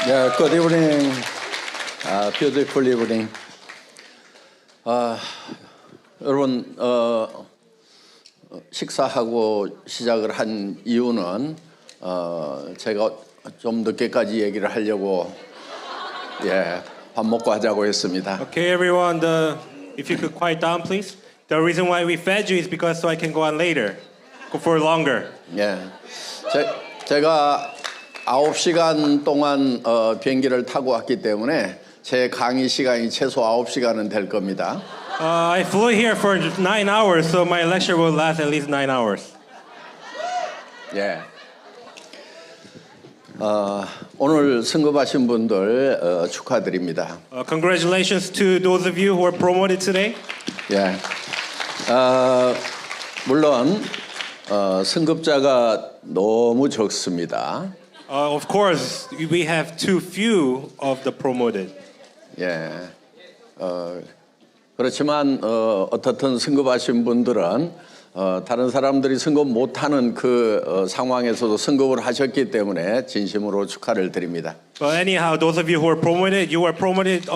Yeah, good evening. Beautiful evening. 여러분, 식사하고 시작을 한 이유는 제가 좀 늦게까지 얘기를 하려고 밥 먹고 하자고 했습니다. Okay, everyone. If you could quiet down, please. The reason why we fed you is because so I can go on later, go for longer. 예, 제가 9시간 동안 비행기를 타고 왔기 때문에 제 강의 시간이 최소 9시간은 될 겁니다. I flew here for 9 hours, so my lecture will last at least 9 hours. 예. 오늘 승급하신 분들 축하드립니다. Congratulations to those of you who were promoted today. 예. 물론 승급자가 너무 적습니다. Of course, we have too few of the promoted. 예. 그렇지만 어떻든 승급하신 분들은 다른 사람들이 승급 못하는 그 상황에서도 승급을 하셨기 때문에 진심으로 축하를 드립니다. But anyhow, those of you who were promoted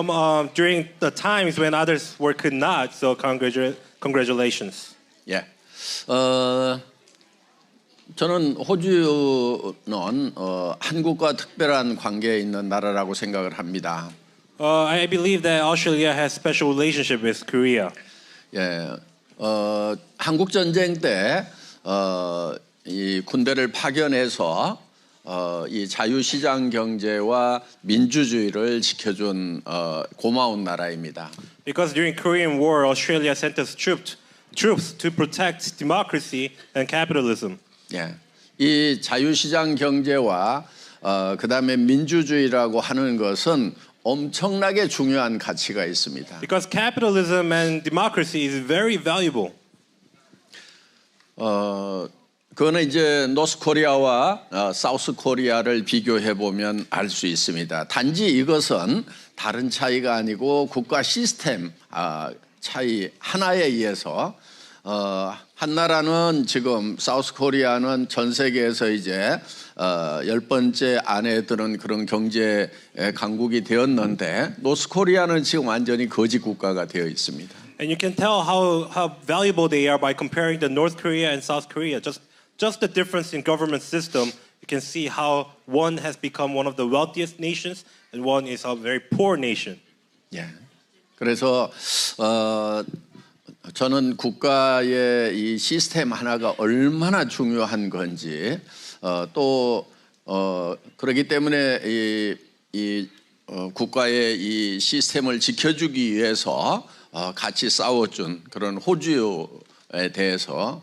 during the times when others could not. So congratulations. 예. 저는 호주는 한국과 특별한 관계에 있는 나라라고 생각을 합니다. I believe that Australia has special relationship with Korea. 예. 한국 전쟁 때 이 군대를 파견해서 이 자유시장 경제와 민주주의를 지켜준 고마운 나라입니다. Because during Korean War, Australia sent us troops to protect democracy and capitalism. 예. 이 자유시장 경제와 그다음에 민주주의라고 하는 것은 엄청나게 중요한 가치가 있습니다. Because capitalism and democracy is very valuable. 그거는 이제 노스 코리아와 사우스 코리아를 비교해 보면 알 수 있습니다. 단지 이것은 다른 차이가 아니고 국가 시스템 차이 하나에 의해서 한 나라는 지금 사우스 코리아는 전 세계에서 이제 10번째 안에 드는 그런 경제 강국이 되었는데 노스 코리아는 지금 완전히 거지 국가가 되어 있습니다. And you can tell how valuable they are by comparing the North Korea and South Korea. Just the difference in government system, you can see how one has become one of the wealthiest nations and one is a very poor nation. 예. 그래서 저는 국가의 이 시스템 하나가 얼마나 중요한 건지 또 그렇기 때문에 이 국가의 이 시스템을 지켜주기 위해서 같이 싸워준 그런 호주에 대해서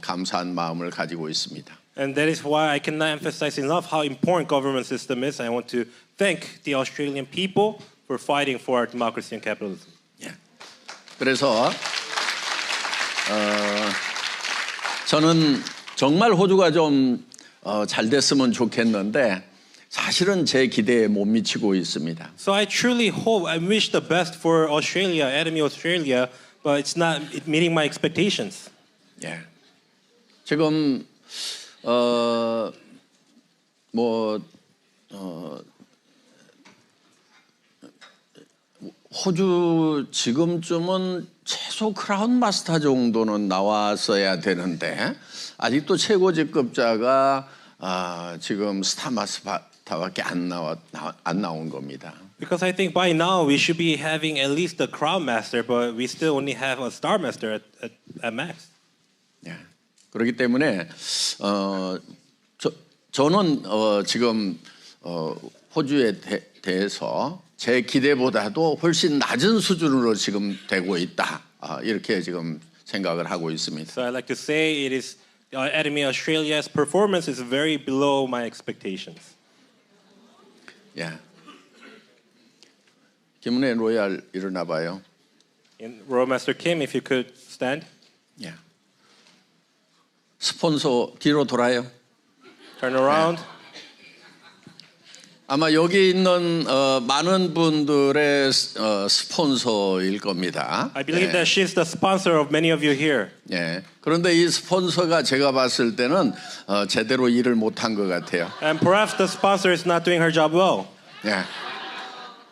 감사한 마음을 가지고 있습니다. And that is why I cannot emphasize enough how important government system is. I want to thank the Australian people for fighting for our democracy and capitalism. 예. 그래서 저는 정말 호주가 좀 잘 됐으면 좋겠는데 사실은 제 기대에 못 미치고 있습니다. So I truly hope, I wish the best for Australia, enemy Australia, but it's not meeting my expectations. 예. 지금 호주 지금쯤은 최소 크라운 마스터 정도는 나왔어야 되는데 아직도 최고직급자가 지금 스타 마스터밖에 안 나온 겁니다. Because I think by now we should be having at least the Crown Master, but we still only have a Star Master at max. 예. 그렇기 때문에 저는 지금 호주에 대해서 제 기대보다도 훨씬 낮은 수준으로 지금 되고 있다. 이렇게 지금 생각을 하고 있습니다. So I like to say it is enemy Australia's performance is very below my expectations. 예. 김은혜 로얄 일어나 봐요. Royal Master Kim, if you could stand. 예. 스폰서 뒤로 돌아요. Turn around. 아마 여기 있는 많은 분들의 스폰서일 겁니다. I believe that she's the sponsor of many of you here. 예. 그런데 이 스폰서가 제가 봤을 때는 제대로 일을 못한 것 같아요. And perhaps the sponsor is not doing her job well. 예.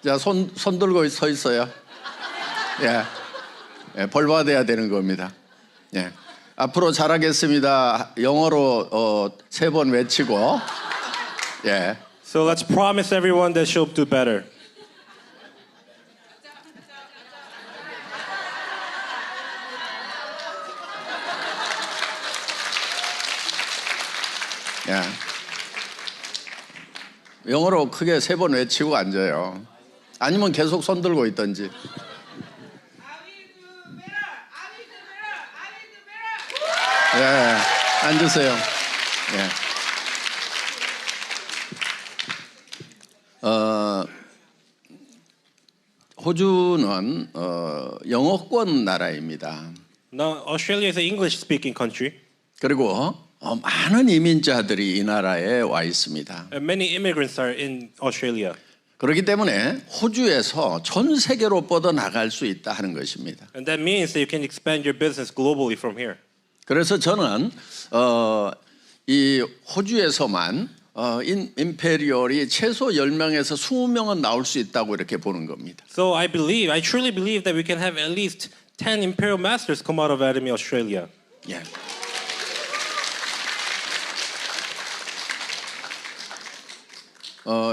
자, 손 들고 서 있어요. 예. 예, 벌 받아야 되는 겁니다. 예. 앞으로 잘하겠습니다. 영어로 3번 외치고. 예. So let's promise everyone that she'll do better. 예. 영어로 크게 3번 외치고 앉아요. 아니면 계속 손 들고 있든지. 예, 앉으세요. 예. 호주는 영어권 나라입니다. Now, Australia is an English-speaking country, 그리고 많은 이민자들이 이 나라에 와 있습니다. and many immigrants are in Australia. 그렇기 때문에 호주에서 전 세계로 뻗어 나갈 수 있다 하는 것입니다. And that means that you can expand your business globally from here. 그래서 저는 이 호주에서만 임페리얼이 최소 10명에서 20명은 나올 수 있다고 이렇게 보는 겁니다. So I truly believe that we can have at least 10 Imperial Masters come out of Academy Australia. 예.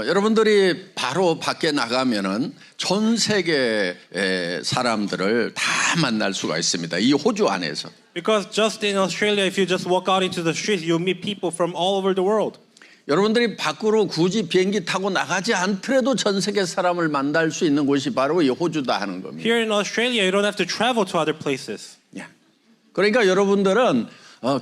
여러분들이 바로 밖에 나가면은 전 세계의 사람들을 다 만날 수가 있습니다. 이 호주 안에서. Because just in Australia, if you just walk out into the streets, you'll meet people from all over the world. 여러분들이 밖으로 굳이 비행기 타고 나가지 않더라도 전 세계 사람을 만날 수 있는 곳이 바로 이 호주다 하는 겁니다. Here in Australia, you don't have to travel to other places. 예. 그러니까 여러분들은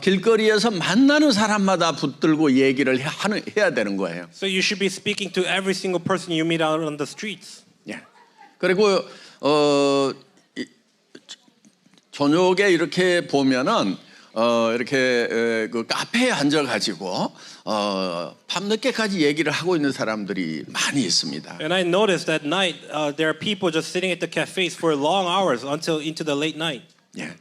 길거리에서 만나는 사람마다 붙들고 얘기를 해야 되는 거예요. So you should be speaking to every single person you meet out on the streets. 예. 그리고 저녁에 이렇게 보면은 이렇게 그 카페에 앉아가지고 밤늦게까지 얘기를 하고 있는 사람들이 많이 있습니다. And I noticed that night there are people just sitting at the cafes for long hours until into the late night. 예.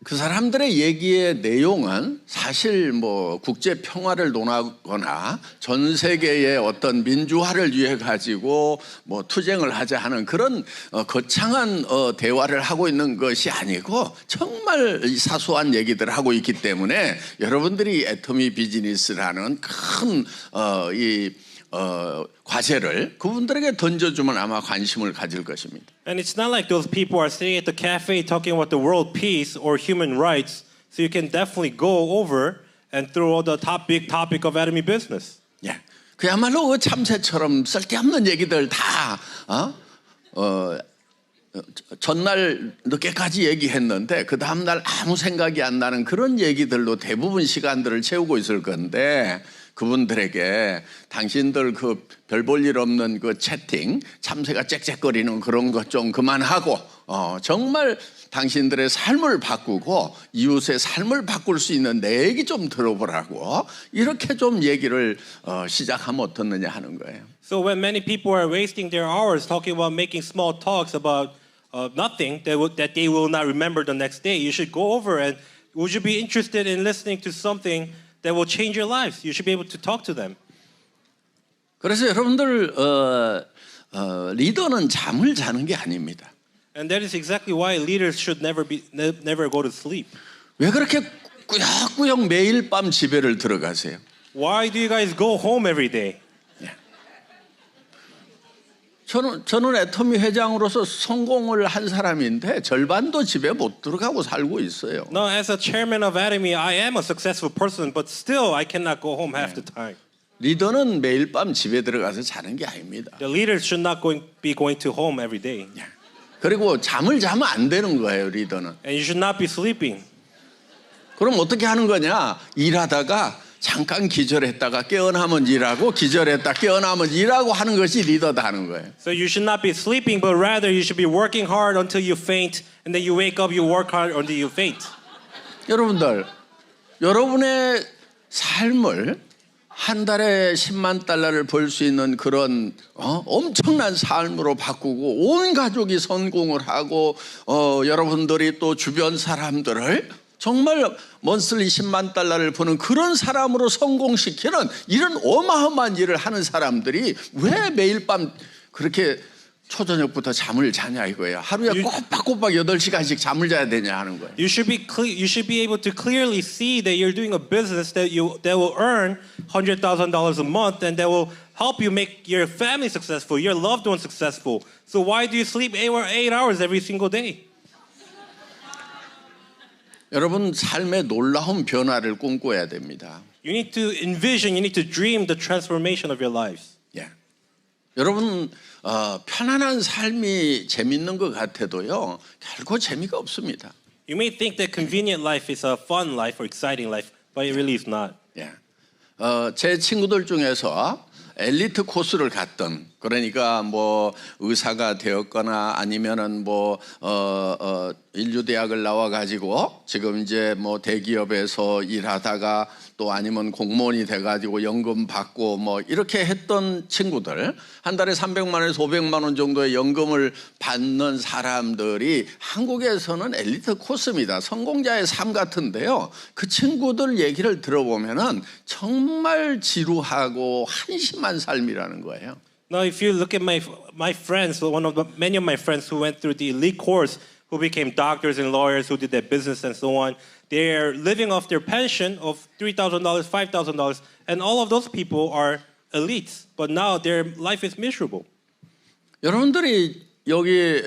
그 사람들의 얘기의 내용은 사실 뭐 국제 평화를 논하거나 전 세계의 어떤 민주화를 위해 가지고 뭐 투쟁을 하자 하는 그런 거창한 대화를 하고 있는 것이 아니고 정말 사소한 얘기들을 하고 있기 때문에 여러분들이 애터미 비즈니스라는 큰 과제를 그분들에게 던져주면 아마 관심을 가질 것입니다. And it's not like those people are sitting at the cafe talking about the world peace or human rights. So you can definitely go over and throw the big topic of Academy business. 예, 그야말로 참새처럼 쓸데없는 얘기들 다 전날 늦게까지 얘기했는데 그 다음날 아무 생각이 안 나는 그런 얘기들로 대부분 시간들을 채우고 있을 건데 그분들에게 당신들 그 별 볼 일 없는 그 채팅 참새가 짹짹거리는 그런 것 좀 그만하고 정말 당신들의 삶을 바꾸고 이웃의 삶을 바꿀 수 있는 내 얘기 좀 들어보라고 이렇게 좀 얘기를 시작하면 어떻느냐 하는 거예요. So when many people are wasting their hours talking about making small talks about nothing that they will not remember the next day, you should go over and would you be interested in listening to something that will change your lives? You should be able to talk to them. 그래서 여러분들 리더는 잠을 자는 게 아닙니다. And that is exactly why leaders should never go to sleep. 왜 그렇게 꾸역꾸역 매일 밤 집에를 들어가세요? Why do you guys go home every day? 저는 애터미 회장으로서 성공을 한 사람인데 절반도 집에 못 들어가고 살고 있어요. No, as a chairman of Academy, I am a successful person, but still I cannot go home half the time. 리더는 매일 밤 집에 들어가서 자는 게 아닙니다. The leaders should not be going to home every day. 그리고 잠을 자면 안 되는 거예요, 리더는. And you should not be sleeping. 그럼 어떻게 하는 거냐? 일하다가 잠깐 기절했다가 깨어나면 일하고 기절했다 깨어나면 일하고 하는 것이 리더다 하는 거예요. So you should not be sleeping, but rather you should be working hard until you faint, and then you wake up, you work hard until you faint. 여러분들, 여러분의 삶을 한 달에 10만 달러를 벌 수 있는 그런 엄청난 삶으로 바꾸고 온 가족이 성공을 하고 여러분들이 또 주변 사람들을 정말 먼슬리 10만 달러를 버는 그런 사람으로 성공시키는 이런 어마어마한 일을 하는 사람들이 왜 매일 밤 그렇게 초저녁부터 잠을 자냐 이거예요. 하루에 꼬박꼬박 8시간씩 잠을 자야 되냐 하는 거예요. You should be able to clearly see that you're doing a business that will earn $100,000 a month and that will help you make your family successful, your loved ones successful. So why do you sleep 8 hours every single day? 여러분 삶의 놀라운 변화를 꿈꿔야 됩니다. You need to envision, you need to dream the transformation of your lives. 예. 여러분 편안한 삶이 재밌는 것 같아도요 결코 재미가 없습니다. You may think that convenient life is a fun life or exciting life, but it really is not. 예. 제 친구들 중에서 엘리트 코스를 갔던 그러니까 뭐 의사가 되었거나 아니면은 뭐 인류대학을 나와 가지고 지금 이제 뭐 대기업에서 일하다가 또 아니면 공무원이 돼 가지고 연금 받고 뭐 이렇게 했던 친구들 한 달에 300만 원에서 500만 원 정도의 연금을 받는 사람들이 한국에서는 엘리트 코스입니다. 성공자의 삶 같은데요. 그 친구들 얘기를 들어보면은 정말 지루하고 한심한 삶이라는 거예요. Now, if you look at my friends, many of my friends who went through the elite course, who became doctors and lawyers, who did their business and so on, they're living off their pension of $3,000, $5,000, and all of those people are elites. But now their life is miserable. 여러분들이 여기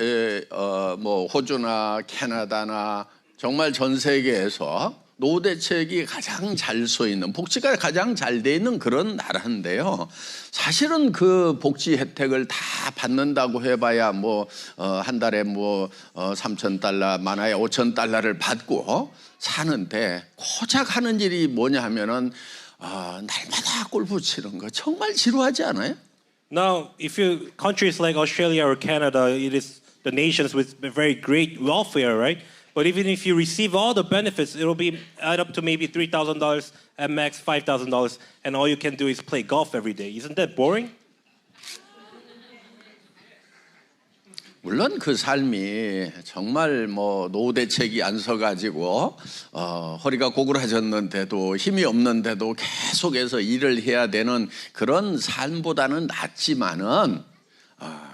뭐 호주나 캐나다나 정말 전 세계에서 노후 대책이 가장 잘 써 있는 복지가 가장 잘 돼 있는 그런 나라인데요. 사실은 그 복지 혜택을 다 받는다고 해봐야 뭐 한 달에 뭐 3,000달러 많아야 5,000달러를 받고 사는데 고작 하는 일이 뭐냐 하면은 날마다 골프 치는 거 정말 지루하지 않아요? Now, if you countries like Australia or Canada, it is the nations with very great welfare, right? But even if you receive all the benefits, it'll be add up to maybe $3,000 at max $5,000, and all you can do is play golf every day. Isn't that boring? 물론 그 삶이 정말 뭐 노후 대책이 안 서가지고 허리가 고꾸라졌는데도 힘이 없는데도 계속해서 일을 해야 되는 그런 삶보다는 낫지만은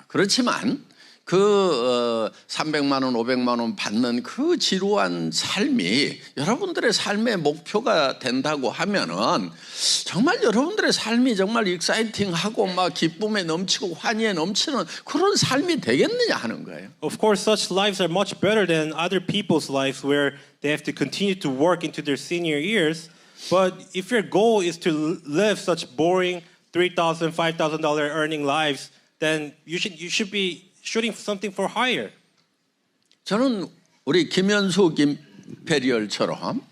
그렇지만 그 300만 원, 500만 원 받는 그 지루한 삶이 여러분들의 삶의 목표가 된다고 하면은 정말 여러분들의 삶이 정말 익사이팅하고 막 기쁨에 넘치고 환희에 넘치는 그런 삶이 되겠느냐 하는 거예요. Of course, such lives are much better than other people's lives where they have to continue to work into their senior years. But if your goal is to live such boring $3,000, $5,000 earning lives, then you should be shooting something for higher. 저는 우리 김현수 김페리얼처럼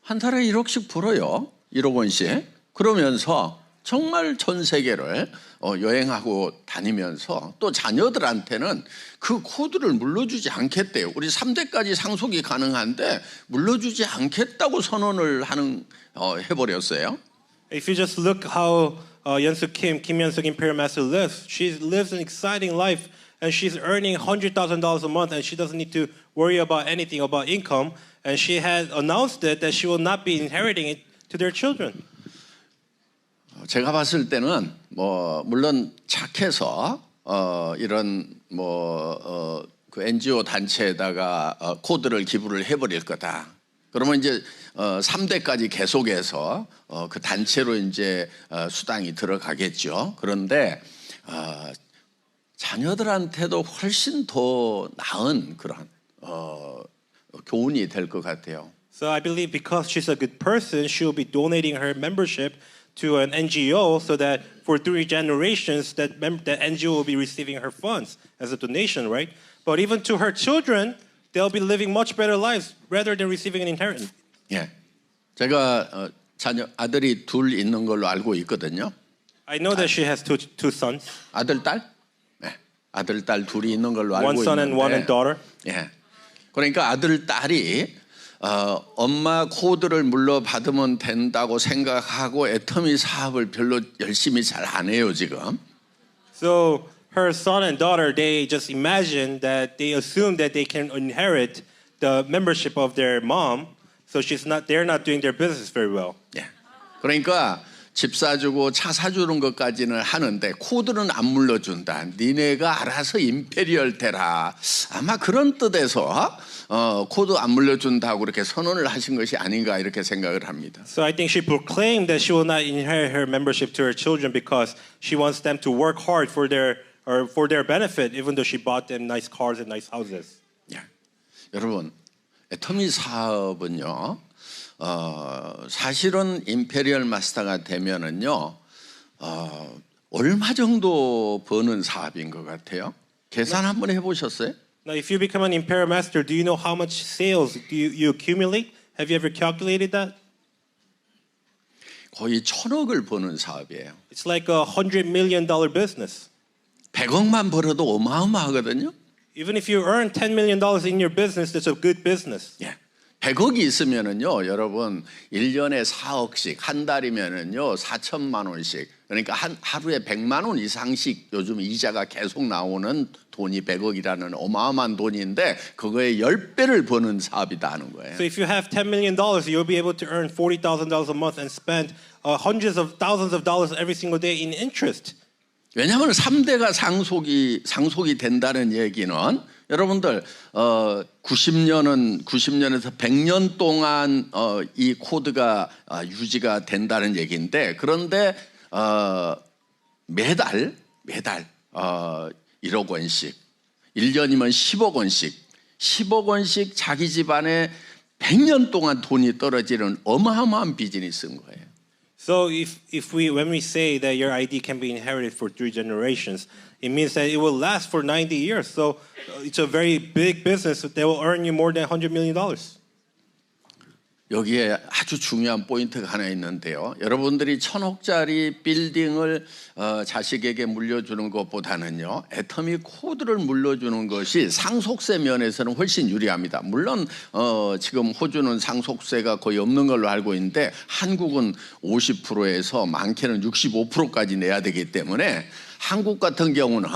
한 달에 1억씩 벌어요. 1억 원씩. 그러면서 정말 전 세계를 여행하고 다니면서 또 자녀들한테는 그 코드를 물려주지 않겠대요. 우리 3대까지 상속이 가능한데 물려주지 않겠다고 선언을 해버렸어요. If you just look how Kim Hyun-suk Imperial Master lives, she lives an exciting life and she's earning $100,000 a month and she doesn't need to worry about anything about income, and she had announced that she will not be inheriting it to their children. 제가 봤을 때는 뭐 물론 착해서 이런 그 NGO 단체에다가 코드를 기부를 해버릴 거다. 그러면 이제 3대까지 계속해서 그 단체로 이제 수당이 들어가겠죠. 그런데 자녀들한테도 훨씬 더 나은 그런 교훈이 될 것 같아요. So I believe because she's a good person, she will be donating her membership to an NGO so that for 3 generations that NGO will be receiving her funds as a donation, right? But even to her children, they'll be living much better lives rather than receiving an inheritance. 예, 제가 아들이 2 있는 걸로 알고 있거든요. I know that she has two sons. 아들, 딸? 네, 아들, 딸 2이 있는 걸로 알고 One son and one 있는데. daughter. 예, 그러니까 아들, 딸이 엄마 코드를 물려받으면 된다고 생각하고 애터미 사업을 별로 열심히 잘 안 해요 지금. So her son and daughter, they just imagine that they assume that they can inherit the membership of their mom, so they're not doing their business very well. 예. 그러니까 집 사주고 차 사주는 것까지는 하는데 코드는 안 물려준다. 니네가 알아서 임페리얼 되라. 아마 그런 뜻에서 코드 안 물려준다고 그렇게 선언을 하신 것이 아닌가 이렇게 생각을 합니다. So I think she proclaimed that she will not inherit her membership to her children because she wants them to work hard for their benefit, even though she bought them nice cars and nice houses. 예. 여러분, 애터미 사업은요. 사실은 임페리얼 마스터가 되면은요, 얼마 정도 버는 사업인 것 같아요? 계산 한번 해보셨어요? Now, if you become an imperial master, do you know how much sales do you accumulate? Have you ever calculated that? 거의 1,000억을 버는 사업이에요. It's like $100 million business. 100억만 벌어도 어마어마하거든요. Even if you earn $10 million in your business, that's a good business. 예. 100억이 있으면은요, 여러분 1년에 4억씩, 한 달이면은요 4천만 원씩, 그러니까 하루에 100만 원 이상씩 요즘 이자가 계속 나오는 돈이 100억이라는 어마어마한 돈인데 그거의 10배를 버는 사업이다 하는 거예요. So if you have $10 million, you'll be able to earn $40,000 a month and spend hundreds of thousands of dollars every single day in interest. 왜냐하면 3대가 상속이 된다는 얘기는 여러분들 90년에서 100년 동안 이 코드가 유지가 된다는 얘기인데 그런데 매달 1억 원씩 1년이면 10억 원씩 자기 집안에 100년 동안 돈이 떨어지는 어마어마한 비즈니스인 거예요. So when we say that your ID can be inherited for 3 generations, it means that it will last for 90 years. So it's a very big business that will earn you more than $100 million. 여기에 아주 중요한 포인트가 하나 있는데요. 여러분들이 1,000억짜리 빌딩을 자식에게 물려주는 것보다는요, 애터미 코드를 물려주는 것이 상속세 면에서는 훨씬 유리합니다. 물론 지금 호주는 상속세가 거의 없는 걸로 알고 있는데 한국은 50%에서 많게는 65%까지 내야 되기 때문에 한국 같은 경우는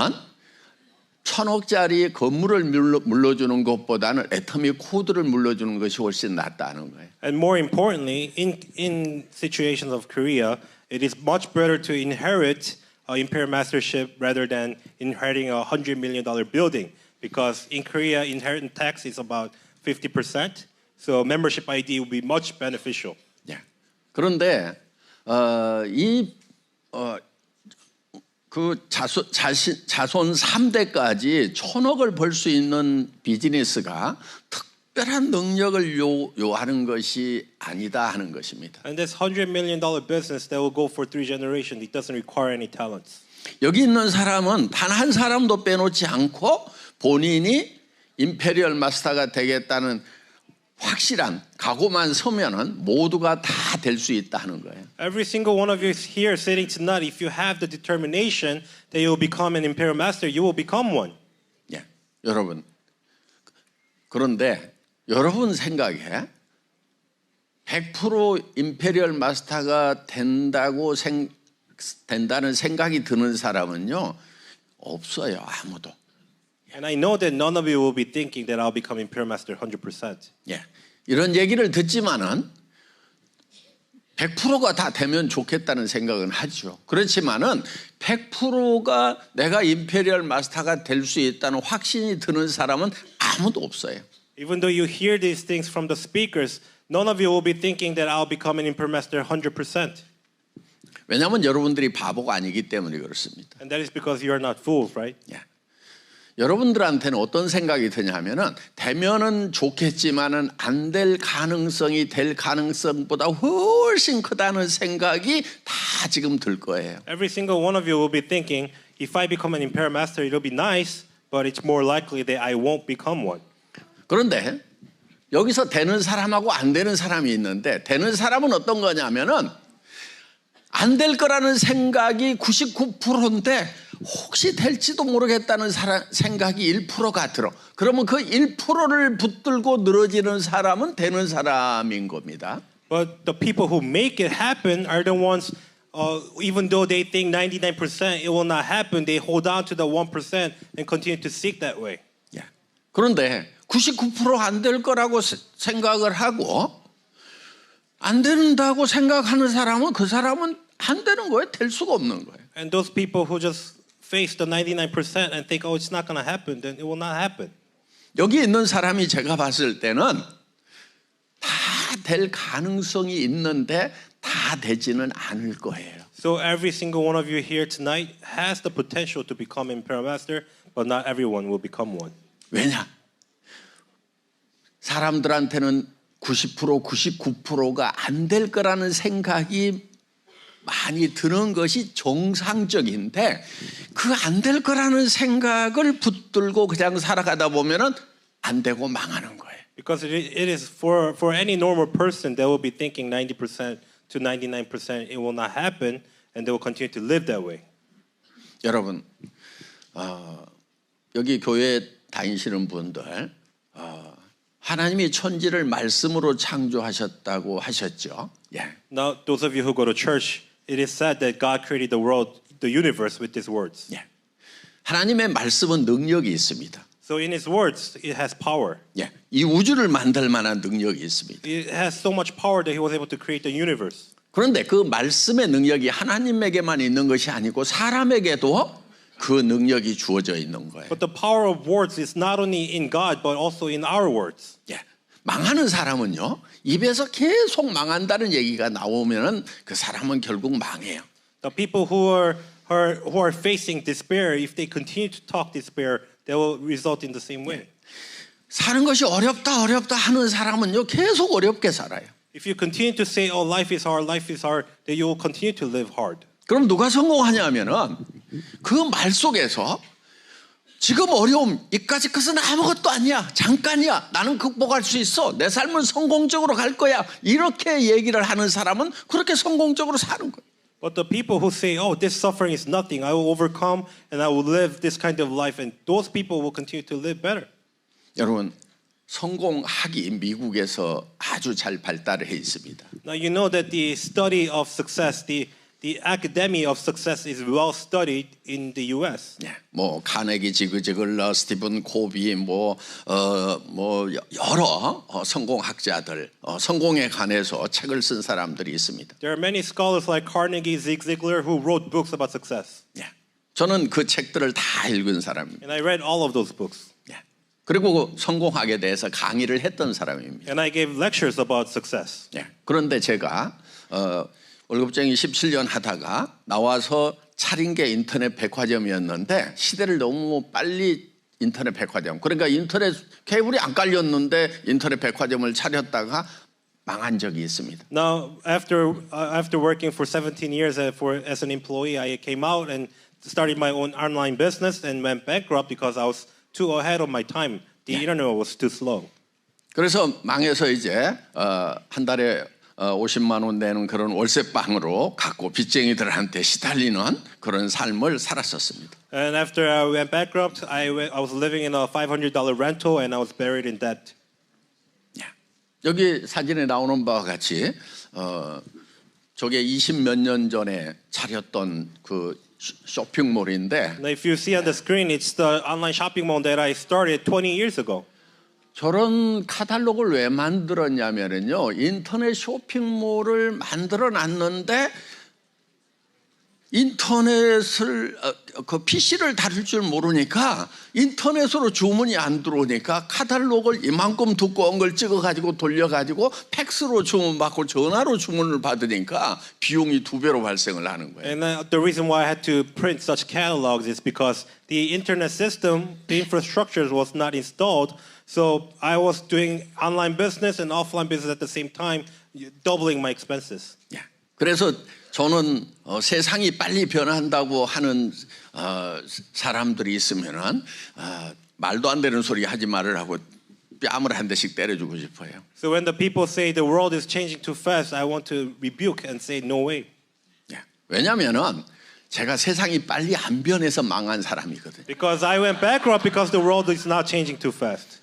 1,000억짜리 건물을 물려주는 것보다는 애터미 코드를 물려주는 것이 훨씬 낫다는 거예요. And more importantly, in situations of Korea, it is much better to inherit imperial mastership rather than inheriting a $100 million building, because in Korea, inheritance tax is about 50%. So membership ID will be much beneficial. 예. 그런데 그 자손 3대까지 1,000억을 벌 수 있는 비즈니스가 특별한 능력을 요하는 것이 아니다 하는 것입니다. And this $100 million business that will go for 3 generations, it doesn't require any talents. 여기 있는 사람은 단 한 사람도 빼놓지 않고 본인이 임페리얼 마스터가 되겠다는 확실한 각오만 서면은 모두가 다 될 수 있다 하는 거예요. Every single one of you here sitting tonight, if you have the determination that you will become an imperial master, you will become one. 예, 여러분. 그런데 여러분 생각에 100% 임페리얼 마스터가 된다는 생각이 드는 사람은요 없어요, 아무도. And I know that none of you will be thinking that I'll become imperial master 100%. 예, 이런 얘기를 듣지만은 100%가 다 되면 좋겠다는 생각은 하죠. 그렇지만은 100%가 내가 임페리얼 마스터가 될 수 있다는 확신이 드는 사람은 아무도 없어요. Even though you hear these things from the speakers, none of you will be thinking that I'll become an imperial master 100%. 왜냐하면 여러분들이 바보가 아니기 때문에 그렇습니다. And that is because you are not fools, right? 예. 여러분들한테는 어떤 생각이 드냐면은 되면은 좋겠지만은 안 될 가능성이 될 가능성보다 훨씬 크다는 생각이 다 지금 들 거예요. Every single one of you will be thinking, if I become an imperial master, it'll be nice, but it's more likely that I won't become one. 그런데 여기서 되는 사람하고 안 되는 사람이 있는데 되는 사람은 어떤 거냐면은 안 될 거라는 생각이 99%인데 혹시 될지도 모르겠다는 생각이 1%가 들어. 그러면 그 1%를 붙들고 늘어지는 사람은 되는 사람인 겁니다. But the people who make it happen are the ones, even though they think 99% it will not happen, they hold on to the 1% and continue to seek that way. 예. 그런데 99%안 될 거라고 생각을 하고 안 된다고 생각하는 사람은 그 사람은 안 되는 거예요. 될 수가 없는 거예요. And those people who just face the 99% and think, oh, it's not going to happen, then it will not happen. 여기 있는 사람이 제가 봤을 때는 다 될 가능성이 있는데 다 되지는 않을 거예요. So every single one of you here tonight has the potential to become Imperial Master, but not everyone will become one. 왜냐? 사람들한테는 90%, 99%가 안 될 거라는 생각이 많이 드는 것이 정상적인데 그 안 될 거라는 생각을 붙들고 그냥 살아가다 보면은 안 되고 망하는 거예요. Because it is for any normal person, they will be thinking 90% to 99% it will not happen, and they will continue to live that way. 여러분, 여기 교회 다니시는 분들 하나님이 천지를 말씀으로 창조하셨다고 하셨죠. 예. Now, those of you who go to church, it is said that God created the world, the universe with His words. 예. 하나님의 말씀은 능력이 있습니다. So in His words, it has power. 예. 이 우주를 만들 만한 능력이 있습니다. It has so much power that He was able to create the universe. 그런데 그 말씀의 능력이 하나님에게만 있는 것이 아니고 사람에게도 그 능력이 주어져 있는 거예요. But the power of words is not only in God, but also in our words. 예. 망하는 사람은요, 입에서 계속 망한다는 얘기가 나오면은 그 사람은 결국 망해요. The people who are facing despair, if they continue to talk despair, they will result in the same way. 사는 것이 어렵다 하는 사람은요, 계속 어렵게 살아요. If you continue to say, "Oh, life is hard," then you will continue to live hard. 그럼 누가 성공하냐면은 그 말 속에서 지금 어려움 이까지 것은 아무것도 아니야, 잠깐이야, 나는 극복할 수 있어, 내 삶은 성공적으로 갈 거야, 이렇게 얘기를 하는 사람은 그렇게 성공적으로 사는 거예요. But the people who say, "Oh, this suffering is nothing. I will overcome and I will live this kind of life," and those people will continue to live better. 여러분, 성공학이 미국에서 아주 잘 발달해 있습니다. Now you know that the study of success, the academy of success is well studied in the U.S. 예, 뭐 카네기 지그재글러, 스티븐 코비, 뭐 여러 성공학자들, 성공에 관해서 책을 쓴 사람들이 있습니다. There are many scholars like Carnegie, Zig Ziglar who wrote books about success. 예, 저는 그 책들을 다 읽은 사람입니다. And I read all of those books. 예, 그리고 성공학에 대해서 강의를 했던 사람입니다. And I gave lectures about success. 예, 그런데 제가 월급쟁이 17년 하다가 나와서 차린 게 인터넷 백화점이었는데 시대를 너무 빨리 인터넷 백화점, 그러니까 인터넷 케이블이 안 깔렸는데 인터넷 백화점을 차렸다가 망한 적이 있습니다. Now, after working for 17 years as an employee, I came out and started my own online business and went bankrupt because I was too ahead of my time. The internet was too slow. 그래서 망해서 이제 한 달에 50만 원 내는 그런 월세방으로 갖고 빚쟁이들한테 시달리는 그런 삶을 살았었습니다. And after I went bankrupt, I was living in a $500 rental and I was buried in debt. 여기 사진에 나오는 바와 같이 저게 20몇 년 전에 차렸던 그 쇼핑몰인데 Now, if you see on the screen, it's the online shopping mall that I started 20 years ago. 저런 카탈로그를 왜 만들었냐면요, 인터넷 쇼핑몰을 만들어 놨는데 인터넷을 그 PC를 다룰 줄 모르니까 인터넷으로 주문이 안 들어오니까 카탈로그를 이만큼 두꺼운 걸 찍어가지고 돌려가지고 팩스로 주문받고 전화로 주문을 받으니까 비용이 2배로 발생을 하는 거예요. And the reason why I had to print such catalogs is because the internet system, the infrastructure was not installed. So I was doing online business and offline business at the same time, doubling my expenses. 그래서 저는 세상이 빨리 변한다고 하는 사람들이 있으면은 말도 안 되는 소리 하지 말으라고 뺨을 한 대씩 때려주고 싶어요. So when the people say the world is changing too fast, I want to rebuke and say no way. 왜냐면은 제가 세상이 빨리 안 변해서 망한 사람이거든요. Because I went bankrupt because the world is not changing too fast.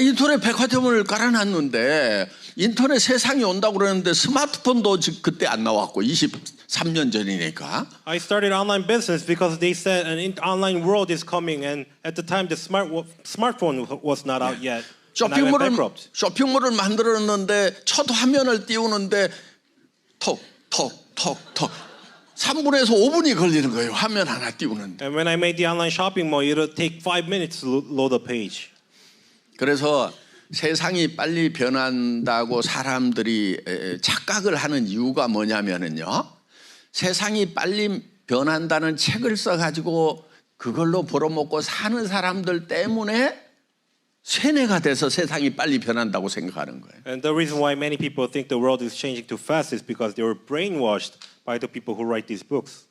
인터넷 백화점을 깔아놨는데 인터넷 세상이 온다고 그러는데 스마트폰도 그때 안 나왔고 23년 전이니까. I started online business because they said an online world is coming, and at the time the smartphone was not out yet. And I went bankrupt. 쇼핑몰을 만들었는데 첫 화면을 띄우는데 톡 3분에서 5분이 걸리는 거예요. 화면 하나 띄우는데. And when I made the online shopping mall, it would take 5 minutes to load a page. 그래서 세상이 빨리 변한다고 사람들이 착각을 하는 이유가 뭐냐면은요. 세상이 빨리 변한다는 책을 써가지고 그걸로 벌어먹고 사는 사람들 때문에 세뇌가 돼서 세상이 빨리 변한다고 생각하는 거예요. And the reason why many people think the world is changing too fast is because they were brainwashed by the people who write these books.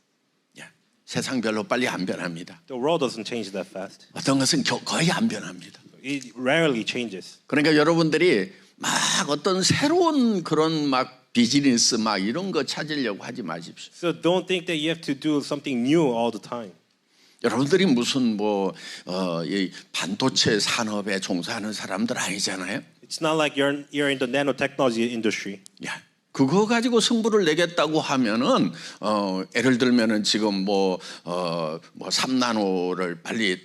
세상 별로 빨리 안 변합니다. The world doesn't change that fast. 어떤 것은 거의 안 변합니다. It rarely changes. 그러니까 여러분들이 막 어떤 새로운 그런 막 비즈니스 막 이런 거 찾으려고 하지 마십시오. So don't think that you have to do something new all the time. 여러분들이 무슨 이 반도체 산업에 종사하는 사람들 아니잖아요. It's not like you're in the nanotechnology industry. 그거 가지고 승부를 내겠다고 하면은 예를 들면은 지금 3나노를 빨리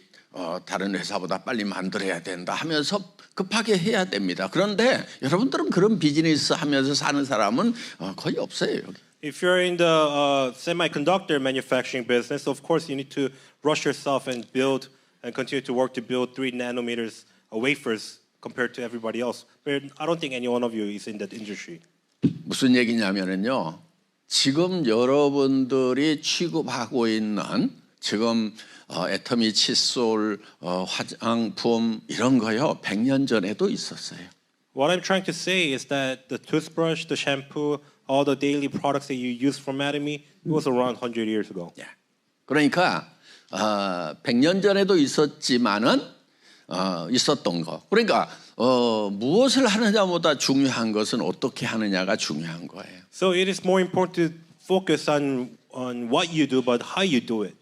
다른 회사보다 빨리 만들어야 된다 하면서 급하게 해야 됩니다. 그런데 여러분들은 그런 비즈니스 하면서 사는 사람은 거의 없어요. 여기. If you're in the semiconductor manufacturing business, of course you need to rush yourself and build and continue to work to build 3 nanometers wafers compared to everybody else. But I don't think any one of you is in that industry. 무슨 얘기냐면은요. 지금 여러분들이 취급하고 있는 지금 애터미 칫솔, 화장품 이런 거요. 100년 전에도 있었어요. What I'm trying to say is that the toothbrush, the shampoo, all the daily products that you use from Atomy, it was around 100 years ago. 그러니까 100년 전에도 있었지만은 있었던 거. 그러니까 무엇을 하느냐보다 중요한 것은 어떻게 하느냐가 중요한 거예요. So it is more important to focus on what you do, but how you do it.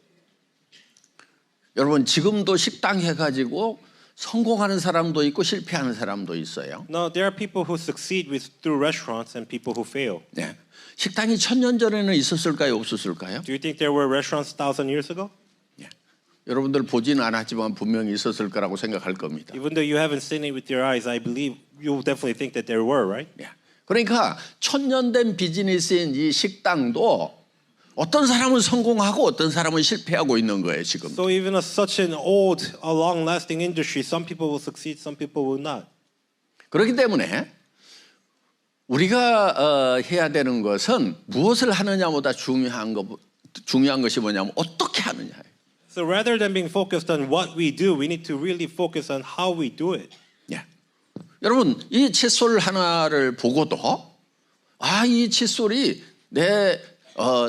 여러분 지금도 식당 해가지고 성공하는 사람도 있고 실패하는 사람도 있어요. Now there are people who succeed through restaurants and people who fail. 네. 식당이 1000년 전에는 있었을까요, 없었을까요? Do you think there were restaurants 1,000 years ago? 여러분들 보지는 않았지만 분명히 있었을 거라고 생각할 겁니다. Even though you haven't seen it with your eyes, I believe you definitely think that there were, right? 그러니까 1000년 된 비즈니스인 이 식당도 어떤 사람은 성공하고 어떤 사람은 실패하고 있는 거예요, 지금. So even such an old, a long-lasting industry, some people will succeed, some people will not. 그렇기 때문에 우리가 해야 되는 것은 무엇을 하느냐보다 중요한 것이 뭐냐면 어떻게 하느냐예요. So rather than being focused on what we do, we need to really focus on how we do it. 여러분 이 칫솔 하나를 보고도 이 칫솔이 내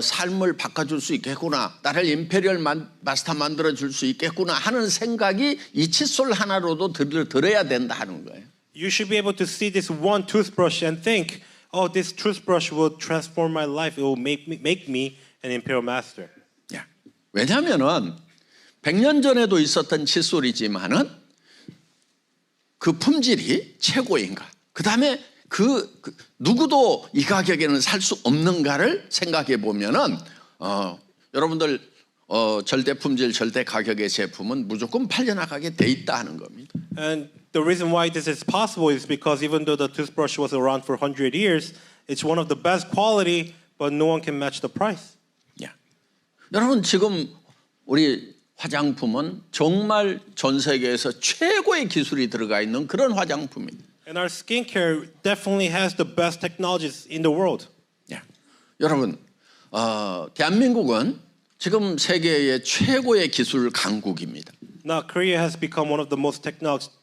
삶을 바꿔줄 수 있겠구나, 나를 임페리얼 마스터 만들어줄 수 있겠구나 하는 생각이 이 칫솔 하나로도 들어야 된다 하는 거예요. You should be able to see this one toothbrush and think, oh, this toothbrush will transform my life. It will make me an imperial master. 왜냐하면은 100년 전에도 있었던 칫솔이지만은 그 품질이 최고인가? 그 다음에 누구도 이 가격에는 살 수 없는가를 생각해 보면은 여러분들 절대 품질, 절대 가격의 제품은 무조건 팔려나가게 돼 있다 하는 겁니다. And the reason why this is possible is because even though the toothbrush was around for 100 years, it's one of the best quality, but no one can match the price. 여러분 지금 우리 화장품은 정말 전 세계에서 최고의 기술이 들어가 있는 그런 화장품입니다. And our skincare definitely has the best technologies in the world. 여러분, 대한민국은 지금 세계의 최고의 기술 강국입니다. Now, Korea has become one of the most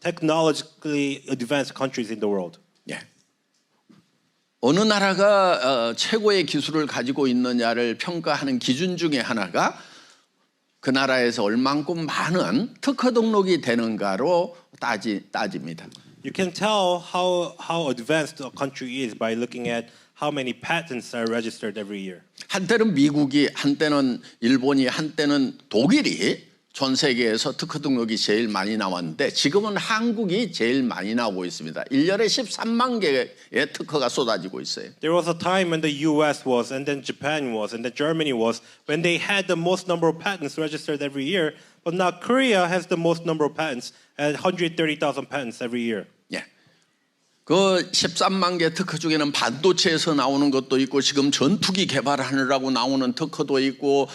technologically advanced countries in the world. 어느 나라가 최고의 기술을 가지고 있느냐를 평가하는 기준 중에 하나가 그 나라에서 얼만큼 많은 특허 등록이 되는가로 따집니다. You can tell how advanced a country is by looking at how many patents are registered every year. 한때는 미국이, 한때는 일본이, 한때는 독일이 전 세계에서 특허 등록이 제일 많이 나왔는데 지금은 한국이 제일 많이 나오고 있습니다. 1년에 13만 개의 특허가 쏟아지고 있어요. There was a time when the US was, and then Japan was, and then Germany was, when they had the most number of patents registered every year. But now Korea has the most number of patents at 130,000 patents every year. 예. 그 13만 개 특허 중에는 반도체에서 나오는 것도 있고 지금 전투기 개발하느라고 나오는 특허도 있고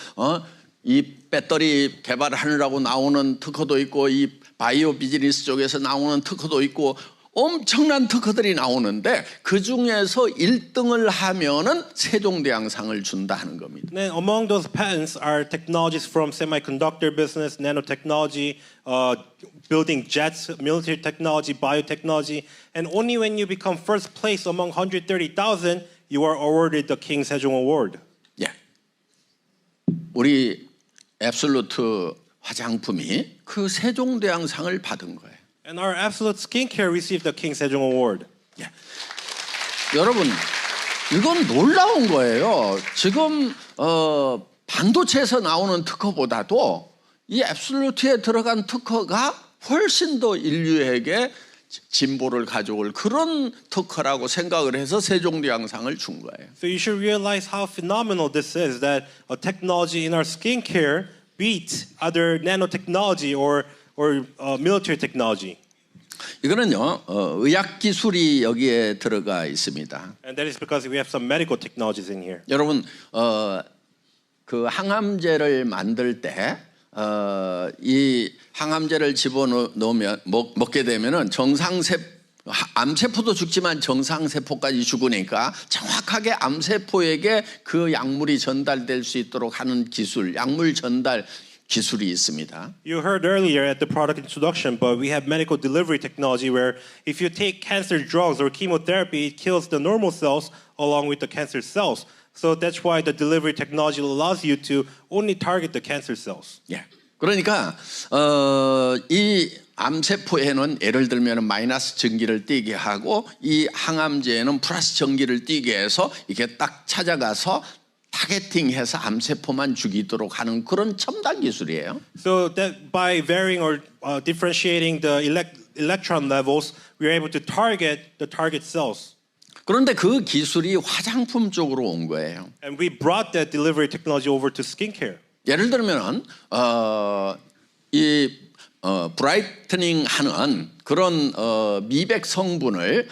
이 배터리 개발하느라고 나오는 특허도 있고 이 바이오 비즈니스 쪽에서 나오는 특허도 있고 엄청난 특허들이 나오는데 그 중에서 1등을 하면은 세종대왕상을 준다 하는 겁니다. Then among those patents are technologies from semiconductor business, nanotechnology, building jets, military technology, biotechnology, and only when you become first place among 130,000, you are awarded the King Sejong Award. 예. 우리 앱솔루트 화장품이 그 세종대왕상을 받은 거예요. And our Absolute Skincare received the King Sejong Award. 예. 여러분, 이건 놀라운 거예요. 지금 반도체에서 나오는 특허보다도 이 앱솔루트에 들어간 특허가 훨씬 더 인류에게 진보를 가져올 그런 특허라고 생각을 해서 세종대왕상을 준 거예요. So you should realize how phenomenal this is, that a technology in our skincare beats other nanotechnology or military technology. 이거는요, 의학 기술이 여기에 들어가 있습니다. And that is because we have some medical technologies in here. 여러분, 그 항암제를 만들 때 이 항암제를 집어넣으면 먹게 되면은 암세포도 죽지만 정상세포까지 죽으니까 정확하게 암세포에게 그 약물이 전달될 수 있도록 하는 기술, 약물 전달 기술이 있습니다. You heard earlier at the product introduction, but we have medical delivery technology where if you take cancer drugs or chemotherapy, it kills the normal cells along with the cancer cells. So that's why the delivery technology allows you to only target the cancer cells. 예. 그러니까 이 암세포에는 예를 들면 마이너스 전기를 띠게 하고 이 항암제에는 플러스 전기를 띠게 해서 이게 딱 찾아가서 타겟팅해서 암세포만 죽이도록 하는 그런 첨단 기술이에요. So that by varying or differentiating the electron levels, we are able to target the target cells. 그런데 그 기술이 화장품 쪽으로 온 거예요. And we brought that delivery technology over to skincare. 예를 들면 브라이트닝 하는 그런 미백 성분을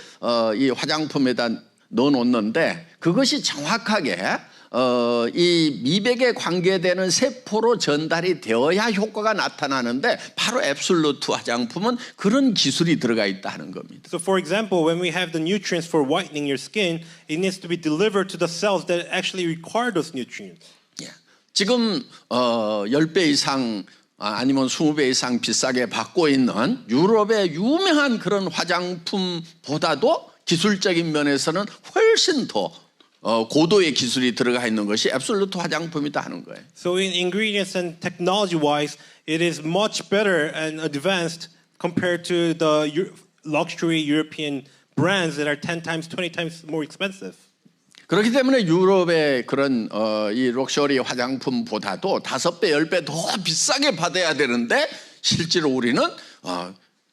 이 화장품에다 넣어 놓는데 그것이 정확하게 이 미백에 관계되는 세포로 전달이 되어야 효과가 나타나는데 바로 앱솔루트 화장품은 그런 기술이 들어가 있다 하는 겁니다. So for example, when we have the nutrients for whitening your skin, it needs to be delivered to the cells that actually require those nutrients. 예. 지금 10배 이상 아니면 20배 이상 비싸게 받고 있는 유럽의 유명한 그런 화장품보다도 기술적인 면에서는 훨씬 더 고도의 기술이 들어가 있는 것이 앱솔루트 화장품이다 하는 거예요. So in ingredients and technology-wise, it is much better and advanced compared to the luxury European brands that are 10 times, 20 times more expensive. 그렇기 때문에 유럽의 그런 이 럭셔리 화장품보다도 5배, 10배 더 비싸게 받아야 되는데 실제로 우리는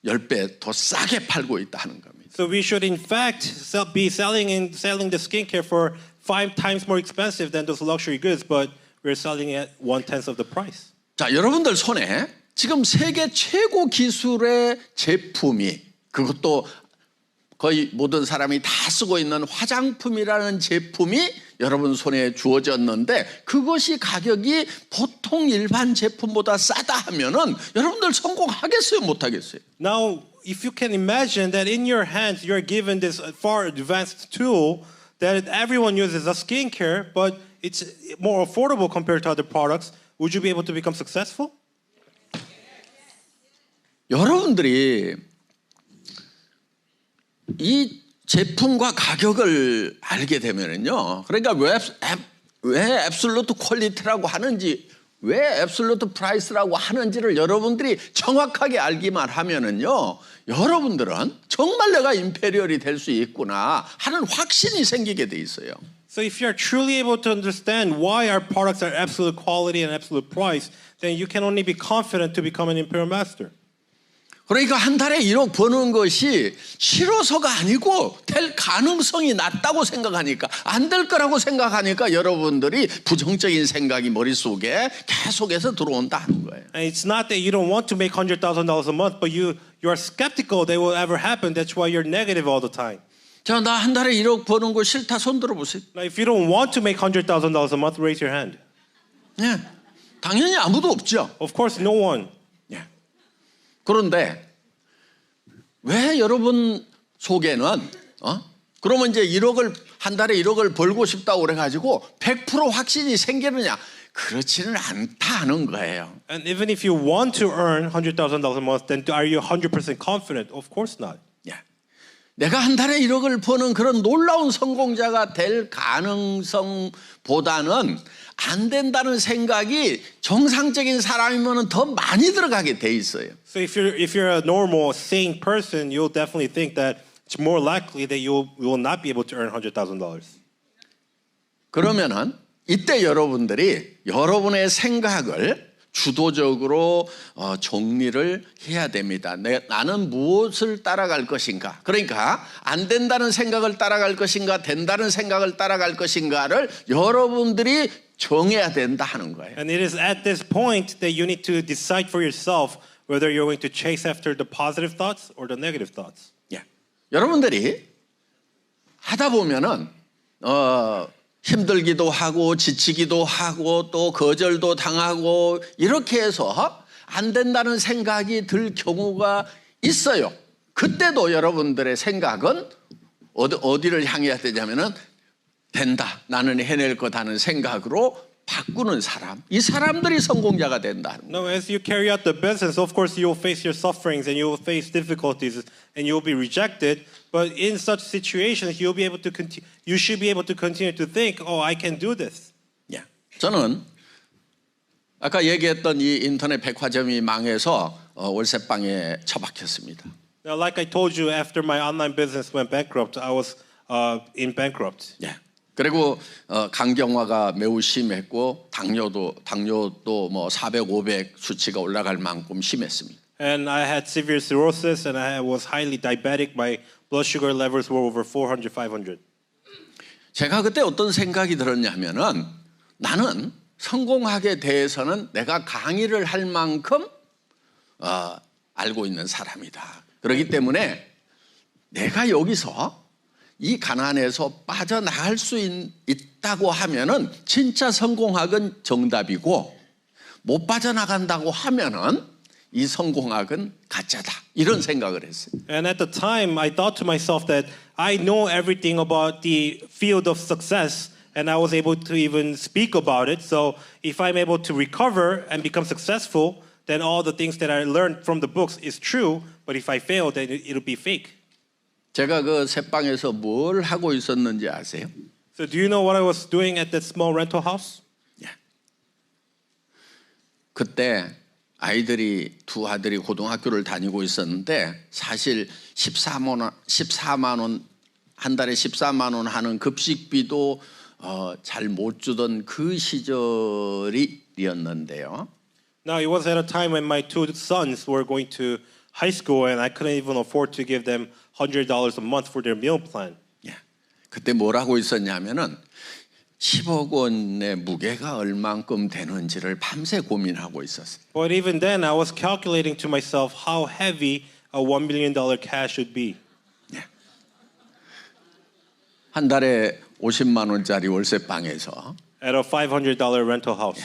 10배 더 싸게 팔고 있다 하는 겁니다. So we should in fact be selling the skincare for 5 times more expensive than those luxury goods, but we're selling it 1/10 of the price. 자, 여러분들 손에 지금 세계 최고 기술의 제품이 그것도 거의 모든 사람이 다 쓰고 있는 화장품이라는 제품이 여러분 손에 주어졌는데 그것이 가격이 보통 일반 제품보다 싸다 하면은 여러분들 성공하겠어요, 못 하겠어요? Now, if you can imagine that in your hands you're given this far advanced tool that everyone uses as skincare, but it's more affordable compared to other products, would you be able to become successful? 여러분들이 이 제품과 가격을 알게 되면은요. 그러니까 왜 앱솔루트 퀄리티라고 하는지 왜 앱솔루트 프라이스라고 하는지를 여러분들이 정확하게 알기만 하면은요, 여러분들은 정말 내가 임페리얼이 될 수 있구나 하는 확신이 생기게 돼 있어요. So if you're truly able to understand why our products are absolute quality and absolute price, then you can only be confident to become an imperial master. 그러니까 한 달에 1억 버는 것이 싫어서가 아니고 될 가능성이 낮다고 생각하니까, 안 될 거라고 생각하니까 여러분들이 부정적인 생각이 머릿속에 계속해서 들어온다 하는 거예요. And it's not that you don't want to make $100,000 a month, but you are skeptical that it will ever happen. That's why you're negative all the time. 자, 나 한 달에 1억 버는 거 싫다 손 들어보세요. Now, if you don't want to make $100,000 a month, raise your hand. 예, 당연히 아무도 없죠. Of course, no one. 예. 그런데 왜 여러분 속에는 그러면 이제 1억을 한 달에 1억을 벌고 싶다고 그래가지고 100% 확신이 생기느냐? 그렇지는 않다는 거예요. And even if you want to earn $100,000 a month, then are you 100% confident? Of course not. 예. 내가 한 달에 1억을 버는 그런 놀라운 성공자가 될 가능성보다는 안 된다는 생각이 정상적인 사람이면 더 많이 들어가게 돼 있어요. So if you're a normal, sane person, you'll definitely think that it's more likely that you will not be able to earn $100,000. 그러면은 이때 여러분들이 여러분의 생각을 주도적으로 정리를 해야 됩니다. 나는 무엇을 따라갈 것인가? 그러니까 안 된다는 생각을 따라갈 것인가, 된다는 생각을 따라갈 것인가를 여러분들이 정해야 된다 하는 거예요. And it is at this point that you need to decide for yourself whether you're going to chase after the positive thoughts or the negative thoughts. 예. 여러분들이 하다 보면은 힘들기도 하고 지치기도 하고 또 거절도 당하고 이렇게 해서 안 된다는 생각이 들 경우가 있어요. 그때도 여러분들의 생각은 어디를 향해야 되냐면은 된다, 나는 해낼 거다는 생각으로 바꾸는 사람, 이 사람들이 성공자가 된다. No, as you carry out the business, of course you'll face your sufferings and you'll face difficulties and you'll be rejected. But in such situations, you'll be able to you should be able to continue to think, oh, I can do this. 예. 저는 아까 얘기했던 이 인터넷 백화점이 망해서 월세방에 처박혔습니다. Now, like I told you, after my online business went bankrupt, I was in bankrupt. 예. 그리고 간경화가 매우 심했고 당뇨도 뭐 400, 500 수치가 올라갈 만큼 심했습니다. And I had severe cirrhosis and I was highly diabetic. My blood sugar levels were over 400, 500. 제가 그때 어떤 생각이 들었냐면은 나는 성공하게 대해서는 내가 강의를 할 만큼 알고 있는 사람이다. 그렇기 때문에 내가 여기서 이 가난에서 빠져나갈 수 있다고 하면은 진짜 성공학은 정답이고 못 빠져나간다고 하면은 이 성공학은 가짜다. 이런 생각을 했어요. And at the time, I thought to myself that I know everything about the field of success and I was able to even speak about it. So if I'm able to recover and become successful, then all the things that I learned from the books is true. But if I fail, then it'll be fake. 제가 그 새방에서 뭘 하고 있었는지 아세요? So do you know what I was doing at that small rental house? 예. 그때 두 아들이 고등학교를 다니고 있었는데 사실 14만 원 한 달에 14만 원 하는 급식비도 잘 못 주던 그 시절이었는데요. Now it was at a time when my two sons were going to high school and I couldn't even afford to give them $100 a month for their meal plan. 예. 그때 뭘 하고 있었냐면은 10억 원의 무게가 얼만큼 되는지를 밤새 고민하고 있었어요. But even then, I was calculating to myself how heavy a $1 million cash should be. 예. 한 달에 50만 원짜리 월세방에서 At a $500 rental house.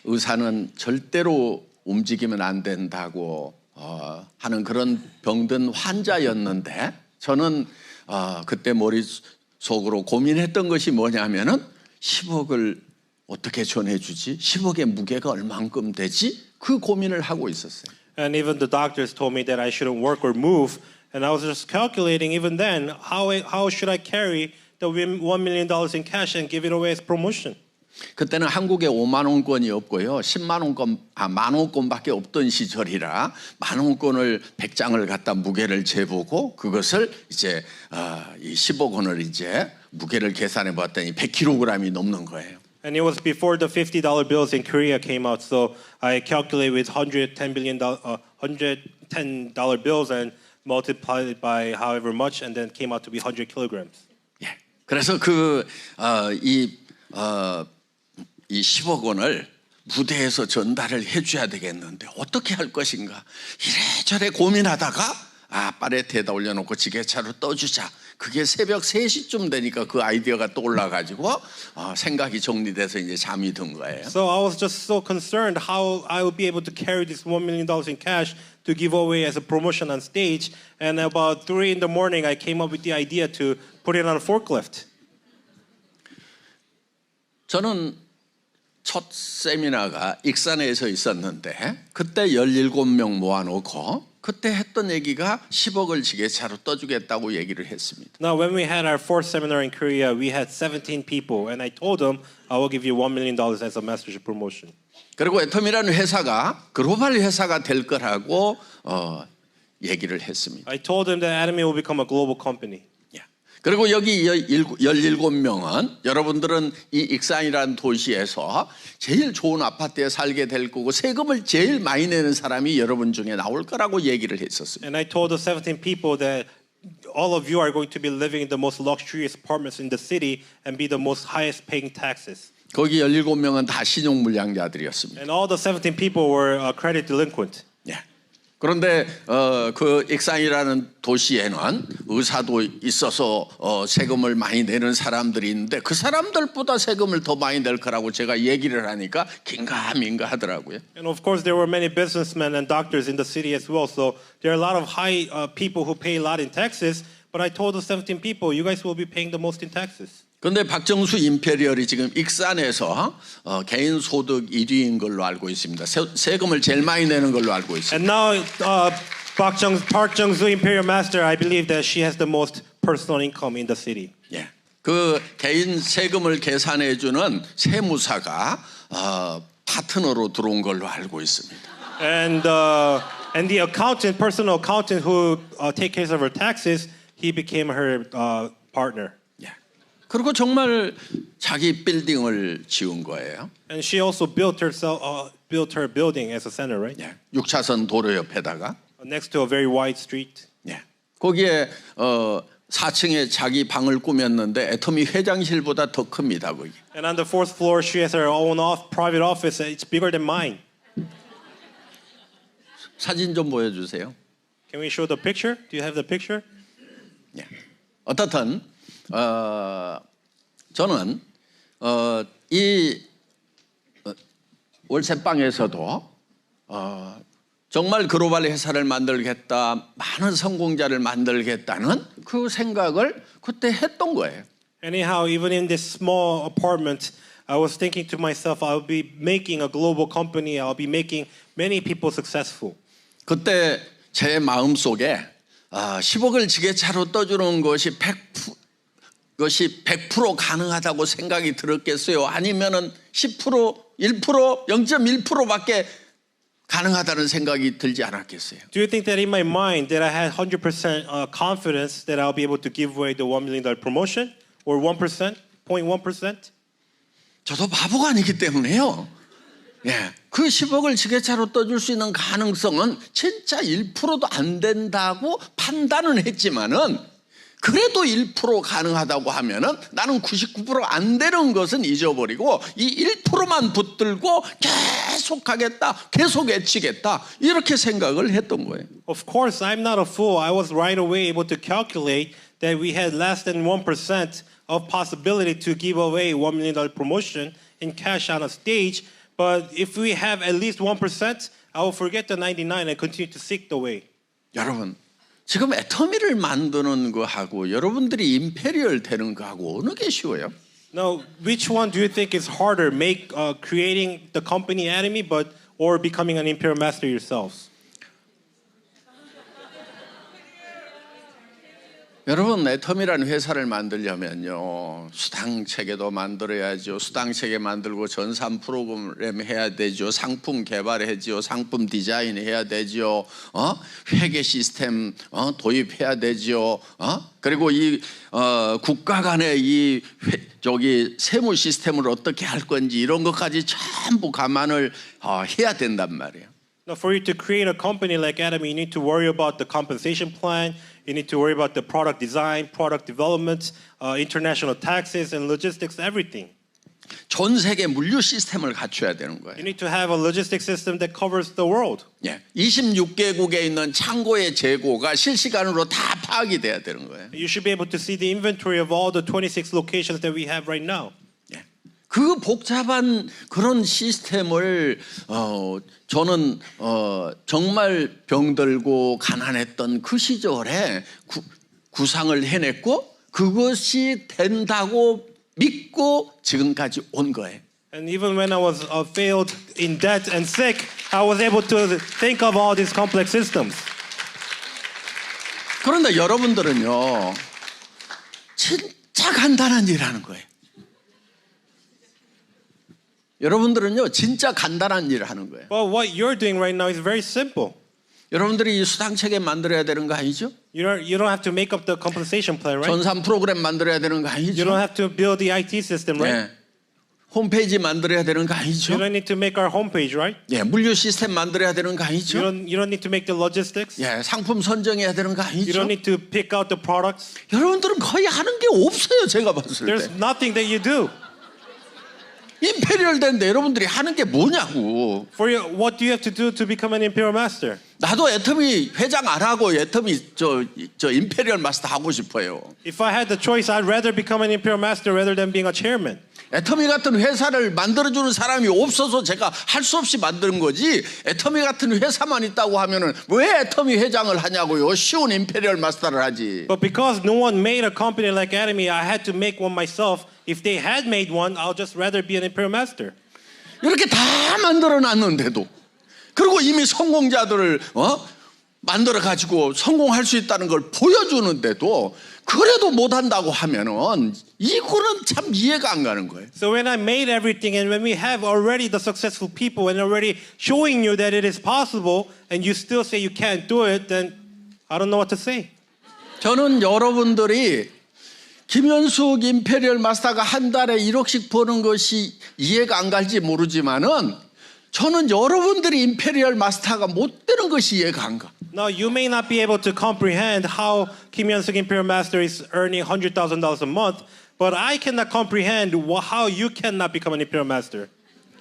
의사는 절대로 움직이면 안 된다고 하는 그런 병든 환자였는데 저는 그때 머릿속으로 고민했던 것이 뭐냐면은 10억을 어떻게 전해주지? 10억의 무게가 얼만큼 되지? 그 고민을 하고 있었어요. And even the doctors told me that I shouldn't work or move. And I was just calculating even then, how should I carry the $1 million in cash and give it away as promotion? 그때는 한국에 5만 원권이 없고요. 10만 원권, 만 원권밖에 없던 시절이라 만 원권을 100장을 갖다 무게를 재보고 그것을 이제 이 10억 원을 이제 무게를 계산해 봤더니 100kg이 넘는 거예요. And it was before the $50 bills in Korea came out, so I calculated with $110 bills and multiplied it by however much, and then came out to be 100 kilograms. 예. 그래서 이 10억 원을 무대에서 전달을 해줘야 되겠는데 어떻게 할 것인가 이래저래 고민하다가 파레트에다 올려놓고 지게차로 떠주자. 그게 새벽 3시쯤 되니까 그 아이디어가 떠올라가지고 생각이 정리돼서 이제 잠이 든 거예요. So I was just so concerned how I would be able to carry this $1 million in cash to give away as a promotion on stage. And about 3 in the morning, I came up with the idea to put it on a forklift. 저는 첫 세미나가 익산에서 있었는데 그때 17명 모아놓고 그때 했던 얘기가 10억을 지게차로 떠주겠다고 얘기를 했습니다. Now, when we had our fourth seminar in Korea, we had 17 people, and I told them, I will give you $1 million as a mastership promotion. 그리고 애텀이라는 회사가 글로벌 회사가 될 거라고 얘기를 했습니다. I told them that Atomy will become a global company. 그리고 여기 17명은 여러분들은 이 익산이라는 도시에서 제일 좋은 아파트에 살게 될 거고 세금을 제일 많이 내는 사람이 여러분 중에 나올 거라고 얘기를 했었습니다. And I told the 17 people that all of you are going to be living in the most luxurious apartments in the city and be the most highest paying taxes. 거기 17명은 다 신용불량자들이었습니다. And all the 17 people were credit delinquent. 그런데 그 익산이라는 도시에는 의사도 있어서 세금을 많이 내는 사람들이 있는데 그 사람들보다 세금을 더 많이 낼 거라고 제가 얘기를 하니까 긴가민가 하더라고요. And of course there were many businessmen and doctors in the city as well. So there are a lot of high people who pay a lot in taxes. But I told the 17 people, you guys will be paying the most in taxes. 그런데 박정수 임페리얼이 지금 익산에서 개인 소득 1위인 걸로 알고 있습니다. 세금을 제일 많이 내는 걸로 알고 있습니다. And now Park Jung-soo Imperial Master, I believe that she has the most personal income in the city. 예, 그 개인 세금을 계산해 주는 세무사가 파트너로 들어온 걸로 알고 있습니다. And the accountant, personal accountant who take care of her taxes, he became her partner. 그리고 정말 자기 빌딩을 지은 거예요. And she also built her building as a center, right? 6차선 도로 옆에다가 Next to a very wide street. 거기에 4층에 자기 방을 꾸몄는데 애터미 회장실보다 더 큽니다. 거기. And on the fourth floor, she has her own private office. It's bigger than mine. 사진 좀 보여주세요. Can we show the picture? Do you have the picture? 어떻든 저는 이 월세방에서도 정말 글로벌 회사를 만들겠다, 많은 성공자를 만들겠다는 그 생각을 그때 했던 거예요. Anyhow, even in this small apartment, I was thinking to myself, I'll be making a global company. I'll be making many people successful. 그때 제 마음속에 10억을 지게차로 떠주는 것이 100% 가능하다고 생각이 들었겠어요? 아니면은 10%, 1%, 0.1%밖에 가능하다는 생각이 들지 않았겠어요? Do you think that in my mind that I had 100% confidence that I'll be able to give away the $1 million promotion or 1%, 0.1%? 저도 바보가 아니기 때문에요. 그 10억을 지게차로 떠줄 수 있는 가능성은 진짜 1%도 안 된다고 판단은 했지만은 그래도 1% 가능하다고 하면은 나는 99% 안 되는 것은 잊어버리고 이 1%만 붙들고 계속 하겠다, 계속 애치겠다 이렇게 생각을 했던 거예요. Of course, I'm not a fool. I was right away able to calculate that we had less than 1% of possibility to give away $1 million promotion in cash on a stage. But if we have at least 1%, I will forget the 99 and continue to seek the way. 여러분, 지금 애터미를 만드는 거하고 여러분들이 임페리얼 되는 거하고 어느 게 쉬워요? Now, which one do you think is harder, creating the company Atomy, or becoming an imperial master yourselves? 여러분, 애텀이라는 회사를 만들려면요, 수당 체계도 만들어야죠. 수당 체계 만들고 전산 프로그램 해야 되죠. 상품 개발해야죠. 상품 디자인 해야 되죠. 회계 시스템 도입해야 되죠. 그리고 이 국가 간의 이 세무 시스템을 어떻게 할 건지 이런 것까지 전부 감안을 해야 된단 말이에요. Now, for you to create a company like Adam, you need to worry about the compensation plan. You need to worry about the product design, product development, international taxes and logistics, everything. 전 세계 물류 시스템을 갖춰야 되는 거예요. You need to have a logistic system that covers the world. 예, 26개국에 있는 창고의 재고가 실시간으로 다 파악이 돼야 되는 거예요. You should be able to see the inventory of all the 26 locations that we have right now. 예, 그 복잡한 그런 시스템을 저는 정말 병들고 가난했던 그 시절에 구상을 해냈고 그것이 된다고 믿고 지금까지 온 거예요. And even when I was failed in debt and sick, I was able to think of all these complex systems. 그런데 여러분들은요, 진짜 간단한 일 하는 거예요. 여러분들은요, 진짜 간단한 일을 하는 거예요. Well, what you're doing right now is very simple. 여러분들이 이 수당 체계 만들어야 되는 거 아니죠? You don't have to make up the compensation plan, right? 전산 프로그램 만들어야 되는 거 You 아니죠? don't have to build the IT system, right? 예. 홈페이지 만들어야 되는 거 You 아니죠? don't need to make our homepage, right? 예, 물류 시스템 만들어야 되는 거 아니죠? You don't need to make the logistics. 예, 상품 선정해야 되는 거 You 아니죠? don't need to pick out the products. 여러분들은 거의 하는 게 없어요, 제가 봤을 There's 때. nothing that you do. 임페리얼 된데 여러분들이 하는 게 뭐냐고. For you, what do you have to do to become an imperial master? 나도 애터미 회장 안 하고 애터미 저 임페리얼 마스터 하고 싶어요. If I had the choice, I'd rather become an imperial master rather than being a chairman. 애터미 같은 회사를 만들어주는 사람이 없어서 제가 할 수 없이 만든 거지. 애터미 같은 회사만 있다고 하면은 왜 애터미 회장을 하냐고요. 쉬운 임페리얼 마스터를 하지. But because no one made a company like Atomy, I had to make one myself. If they had made one, I'll just rather be an imperial master. 이렇게 다 만들어 놨는데도, 그리고 이미 성공자들을 만들어 가지고 성공할 수 있다는 걸 보여주는데도 그래도 못한다고 하면은 이거는 참 이해가 안 가는 거예요. So when I made everything and when we have already the successful people and already showing you that it is possible and you still say you can't do it, then I don't know what to say. 저는 여러분들이 김현숙 임페리얼 마스터가 한 달에 1억씩 버는 것이 이해가 안 갈지 모르지만은 저는 여러분들이 임페리얼 마스터가 못 되는 것이 이해가 안 가. Now you may not be able to comprehend how Kim Hyun-suk Imperial Master is earning $100,000 a month, but I cannot comprehend how you cannot become an Imperial Master.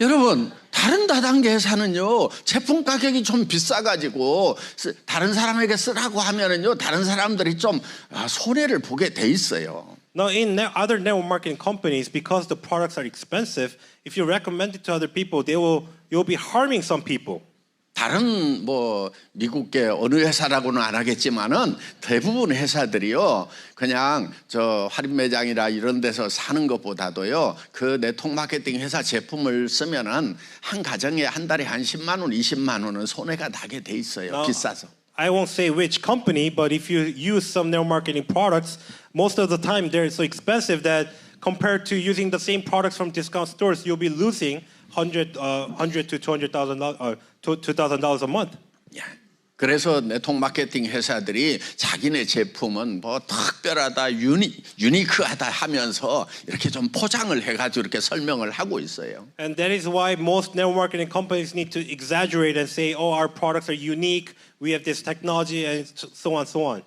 여러분, 다른 다단계 회사는요, 제품 가격이 좀 비싸가지고 다른 사람에게 쓰라고 하면은요, 다른 사람들이 좀 손해를 보게 돼 있어요. Now, in other network marketing companies, because the products are expensive, if you recommend it to other people, you'll be harming some people. 다른 미국계 어느 회사라고는 안 하겠지만은 대부분 회사들이요, 그냥 저 할인 매장이라 이런 데서 사는 것보다도요, 그 네트워크 마케팅 회사 제품을 쓰면은 한 가정에 한 달에 한 10만 원, 20만 원은 손해가 나게 돼 있어요. 비싸서. I won't say which company, but if you use some network marketing products, most of the time they're so expensive that compared to using the same products from discount stores, you'll be losing $100 to $2,000 a month. 예. 그래서 네트워크 마케팅 회사들이 자기네 제품은 특별하다, 유니크하다 하면서 이렇게 좀 포장을 해가지고 이렇게 설명을 하고 있어요. And that is why most network marketing companies need to exaggerate and say, oh, our products are unique, we have this technology, and so on, so on.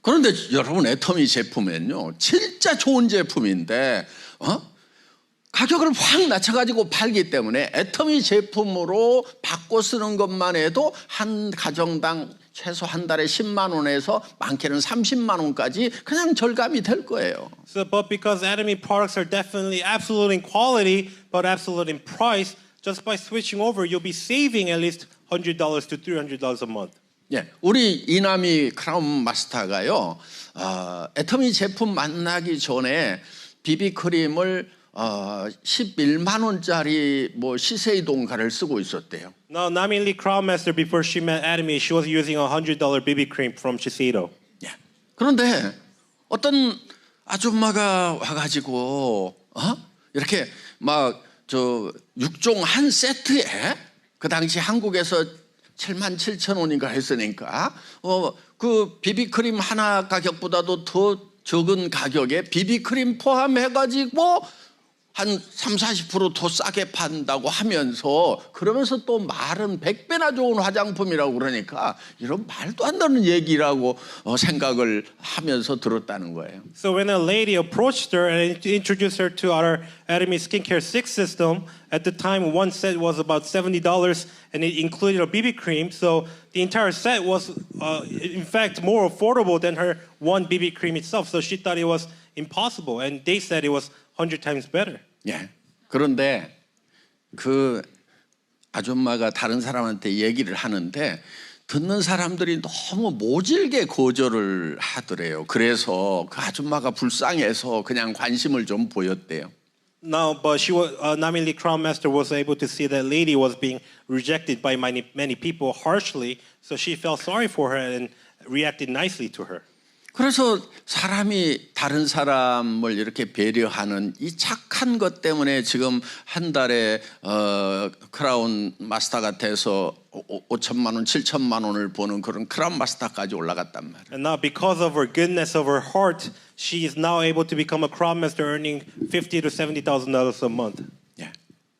그런데 여러분, 애터미 제품은요, 진짜 좋은 제품인데 가격을 확 낮춰가지고 팔기 때문에 애터미 제품으로 바꿔 쓰는 것만 해도 한 가정당 최소 한 달에 10만 원에서 많게는 30만 원까지 그냥 절감이 될 거예요. So, but because Atomy products are definitely absolute in quality, but absolute in price, just by switching over, you'll be saving at least $100 to $300 a month. 예, 우리 이남이 크라운 마스터가요, 애터미 제품 만나기 전에 비비크림을 11만 원짜리 시세이 동가를 쓰고 있었대요. Now, Nami Lee Crown Master, before she met Atomy, she was using a $100 BB cream from Shiseido. 예. 그런데 어떤 아줌마가 와가지고 이렇게 막 저 6종 한 세트에 그 당시 한국에서 77,000원인가 했으니까 그 비비크림 하나 가격보다도 더 적은 가격에 비비크림 포함해가지고 한 30-40% 싸게 판다고 하면서 그러면서 또 말은 100배나 좋은 화장품이라고 그러니까 이런 말도 안 되는 얘기라고 생각을 하면서 들었다는 거예요. So when a lady approached her and introduced her to our Atomy Skincare 6 system, at the time one set was about $70 and it included a BB cream. So the entire set was in fact more affordable than her one BB cream itself. So she thought it was impossible and they said it was 100 times better. 예. 그런데 그 아줌마가 다른 사람한테 얘기를 하는데 듣는 사람들이 너무 모질게 거절을 하더래요. 그래서 그 아줌마가 불쌍해서 그냥 관심을 좀 보였대요. No, but she was Namili Crown Master was able to see that lady was being rejected by many people harshly, so she felt sorry for her and reacted nicely to her. 그래서 사람이 다른 사람을 이렇게 배려하는 이 착한 것 때문에 지금 한 달에 크라운 마스터가 돼서 5천만 원, 7천만 원을 버는 그런 크라운 마스터까지 올라갔단 말이에요. And now because of her goodness of her heart, she is now able to become a Crown Master earning $50,000 to $70,000 a month. 예.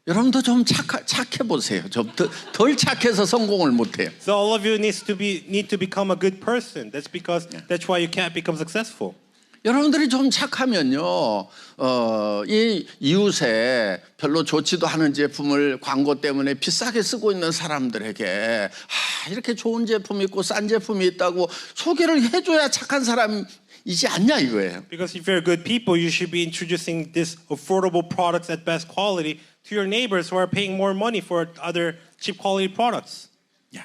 여러분도 좀 착해 보세요. 좀 덜 착해서 성공을 못 해요. So all of you need to become a good person. That's why you can't become successful. 여러분들이 좀 착하면요, 이 이웃에 별로 좋지도 않은 제품을 광고 때문에 비싸게 쓰고 있는 사람들에게 이렇게 좋은 제품이 있고 싼 제품이 있다고 소개를 해줘야 착한 사람이지 않냐 이거예요. Because if you're good people, you should be introducing these affordable products at best quality to your neighbors who are paying more money for other cheap quality products. 예.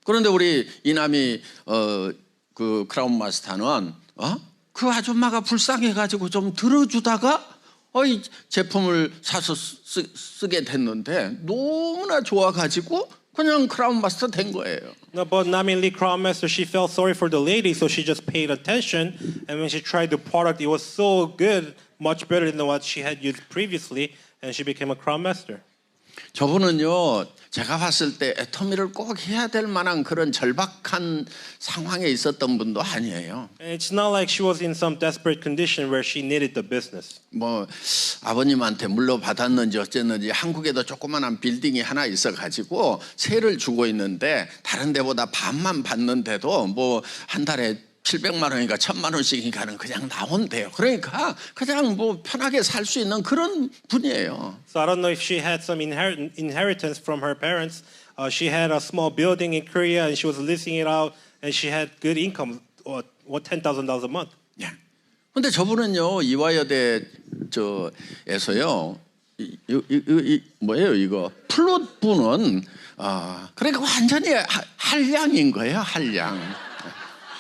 그런데 우리 이남이 그 크라운 마스터는 그 아줌마가 불쌍해가지고 좀 들어주다가 이 제품을 사서 쓰게 됐는데 너무나 좋아가지고 그냥 크라운 마스터 된 거예요. No, but Namili Crown Master, she felt sorry for the lady, so she just paid attention. And when she tried the product, it was so good, much better than what she had used previously, and she became a Crown Master. 저분은요, 제가 봤을 때 애터미를 꼭 해야 될 만한 그런 절박한 상황에 있었던 분도 아니에요. And it's not like she was in some desperate condition where she needed the business. 뭐 아버님한테 물려받았는지 어쨌는지 한국에도 조그만한 빌딩이 하나 있어가지고 세를 주고 있는데 다른 데보다 반만 받는데도 뭐 한 달에 700만 원이니까 1000만 원씩이니까는 그냥 나온대요. 그러니까 그냥 뭐 편하게 살 수 있는 그런 분이에요. So I don't know if she had some inheritance from her parents. She had a small building in Korea and she was leasing it out and she had good income, $10,000 a month. 예. 근데 저분은요 이화여대 에서요 뭐예요 이거 플룻 부는 그러니까 완전히 한량인 거예요 한량.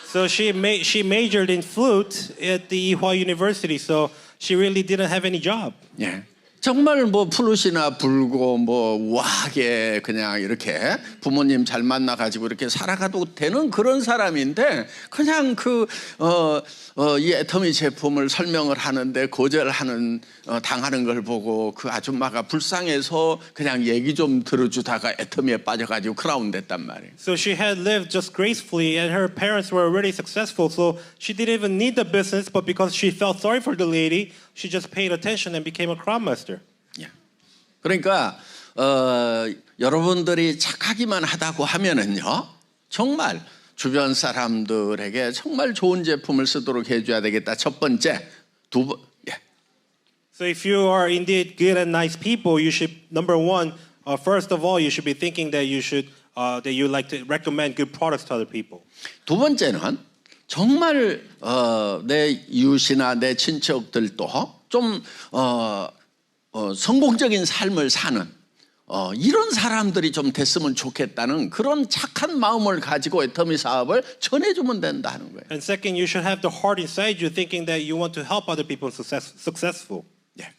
So she majored in flute at the Ewha University. So she really didn't have any job. 예. 정말 뭐 플룻이나 불고 뭐 우아하게 그냥 이렇게 부모님 잘 만나 가지고 이렇게 살아가도 되는 그런 사람인데 그냥 이 애터미 제품을 설명을 하는데 거절하는 당하는 걸 보고 그 아줌마가 불쌍해서 그냥 얘기 좀 들어주다가 애터미에 빠져가지고 크라운 됐단 말이에요. So she had lived just gracefully, and her parents were already successful. So she didn't even need the business, but because she felt sorry for the lady, she just paid attention and became a crown master. 예. 그러니까 여러분들이 착하기만 하다고 하면은요, 정말 주변 사람들에게 정말 좋은 제품을 쓰도록 해줘야 되겠다. 첫 번째, So if you are indeed good and nice people, you should number one, first of all, you should be thinking that you like to recommend good products to other people. 두 번째는 정말 내 이웃이나 내 친척들도 좀 성공적인 삶을 사는 이런 사람들이 좀 됐으면 좋겠다는 그런 착한 마음을 가지고 애터미 사업을 전해주면 된다는 거예요. And second, you should have the heart inside you thinking that you want to help other people successful. 예.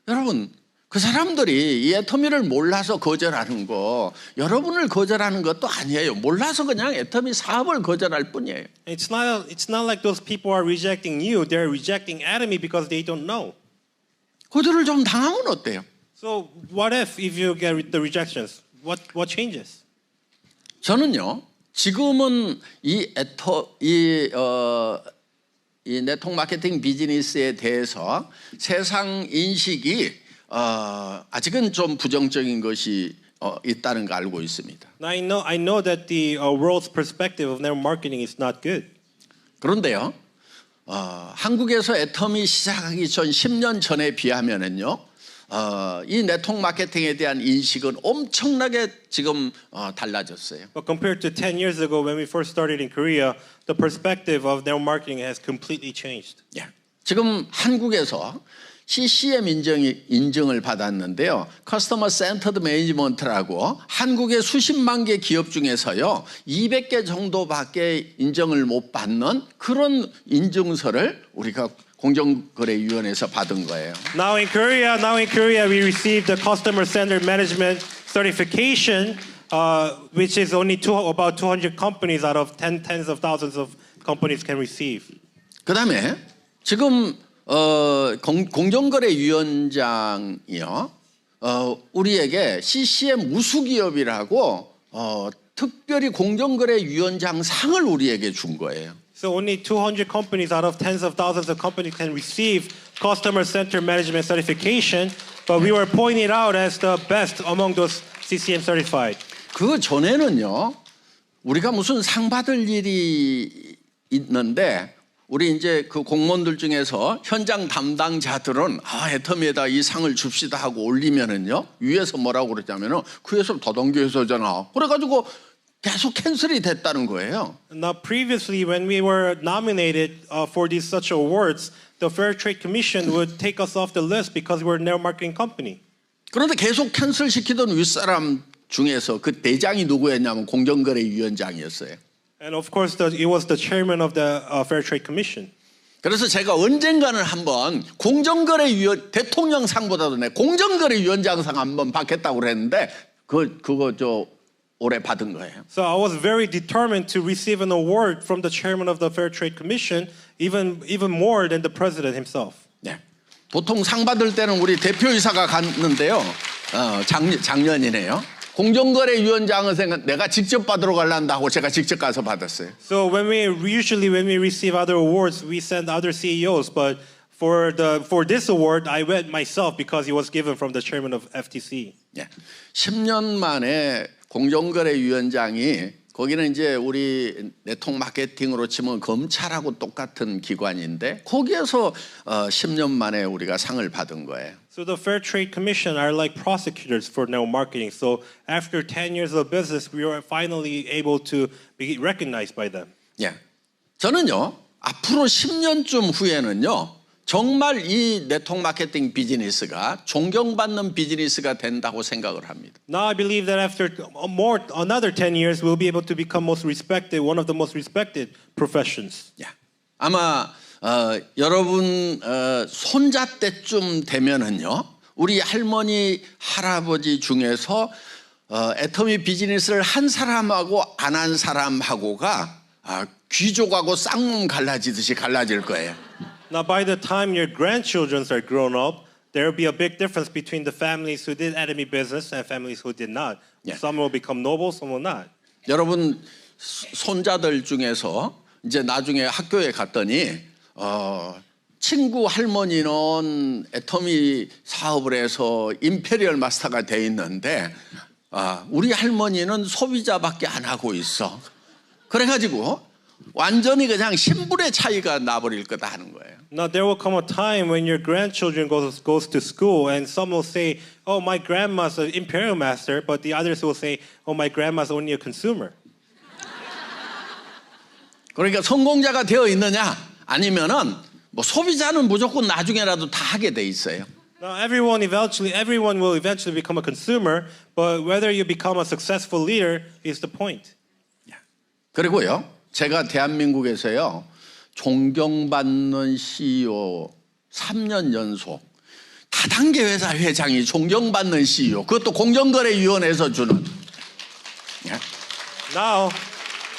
여러분 그 사람들이 이 애터미를 몰라서 거절하는 거, 여러분을 거절하는 것도 아니에요. 몰라서 그냥 애터미 사업을 거절할 뿐이에요. It's not like those people are rejecting you. They're rejecting Atomy because they don't know. 거절을 좀 당하면 어때요? So what if you get the rejections? What changes? 저는요, 지금은 이 네트워크 마케팅 비즈니스에 대해서 세상 인식이 아직은 좀 부정적인 것이 있다는 걸 알고 있습니다. Now I know that the world's perspective of network marketing is not good. 그런데요, 한국에서 애터미 시작하기 전 10년 전에 비하면은요, 이 네트워크 마케팅에 대한 인식은 엄청나게 지금 달라졌어요. But compared to 10 years ago when we first started in Korea, the perspective of network marketing has completely changed. 예. 지금 한국에서 CCM 인증을 받았는데요. 커스터머 센터드 매니지먼트라고 한국의 수십만 개 기업 중에서요, 200개 정도밖에 인정을 못 받는 그런 인증서를 우리가 공정거래위원회에서 받은 거예요. Now in Korea, we received the customer centered management certification, which is only about 200 companies out of tens of thousands of companies can receive. 그다음에 지금 공정거래위원장이요, 우리에게 CCM 우수기업이라고 특별히 공정거래위원장 상을 우리에게 준 거예요. So only 200 companies out of tens of thousands of companies can receive customer-centered management certification, but we were pointed out as the best among those CCM certified. 그 전에는요, 우리가 무슨 상 받을 일이 있는데 우리 이제 그 공무원들 중에서 현장 담당자들은 애터미에다 이 상을 줍시다 하고 올리면은요, 위에서 뭐라고 그랬냐면은 그 회사 다단계 회사잖아. 그래가지고 계속 캔슬이 됐다는 거예요. Now previously when we were nominated for these such awards, the Fair Trade Commission would take us off the list because we're a network marketing company. 그런데 계속 캔슬 시키던 윗사람 중에서 그 대장이 누구였냐면 공정거래위원장이었어요. And of course it was the chairman of the Fair Trade Commission. 그래서 제가 언젠가는 한번 대통령 상보다도 공정거래위원장 상 한번 받겠다고 그랬는데 그거 올해 받은 거예요. So I was very determined to receive an award from the chairman of the Fair Trade Commission, even more than the president himself. 네. 보통 상 받을 때는 우리 대표이사가 갔는데요. 작년이네요. 공정거래위원장은 내가 직접 받으러 가려고 제가 직접 가서 받았어요. So when we receive other awards, we send other CEOs, but for this award, I went myself because it was given from the chairman of FTC. 네. 10년 만에 공정거래위원장이 거기는 이제 우리 네트워크 마케팅으로 치면 검찰하고 똑같은 기관인데 거기에서 10년 만에 우리가 상을 받은 거예요. So the Fair Trade Commission are like prosecutors for network marketing. So after 10 years of business, we were finally able to be recognized by them. 예. 저는요, 앞으로 10년쯤 후에는요, 정말 이 네트워크 마케팅 비즈니스가 존경받는 비즈니스가 된다고 생각을 합니다. Now I believe that after another 10 years, we'll be able to become one of the most respected professions. 예. 아마 여러분 손자 때쯤 되면은요, 우리 할머니 할아버지 중에서 애터미 비즈니스를 한 사람하고 안 한 사람하고가 귀족하고 쌍놈 갈라지듯이 갈라질 거예요. Now by the time your grandchildren are grown up, there will be a big difference between the families who did Atomy business and families who did not. Yeah. Some will become noble, some will not. 여러분 손자들 중에서 이제 나중에 학교에 갔더니 친구 할머니는 애터미 사업을 해서 임페리얼 마스터가 돼 있는데 우리 할머니는 소비자밖에 안 하고 있어. 그래가지고 완전히 그냥 신분의 차이가 나버릴 거다 하는 거예요. Now there will come a time when your grandchildren goes to school and some will say, "Oh, my grandma's an imperial master," but the others will say, "Oh, my grandma's only a consumer." 그러니까 성공자가 되어 있느냐 아니면은 뭐 소비자는 무조건 나중에라도 다 하게 돼 있어요. Now everyone will eventually become a consumer, but whether you become a successful leader is the point. 그리고요, 제가 대한민국에서요, 존경받는 CEO 3년 연속 다단계 회사 회장이 존경받는 CEO, 그것도 공정거래위원회에서 주는. 예. Now,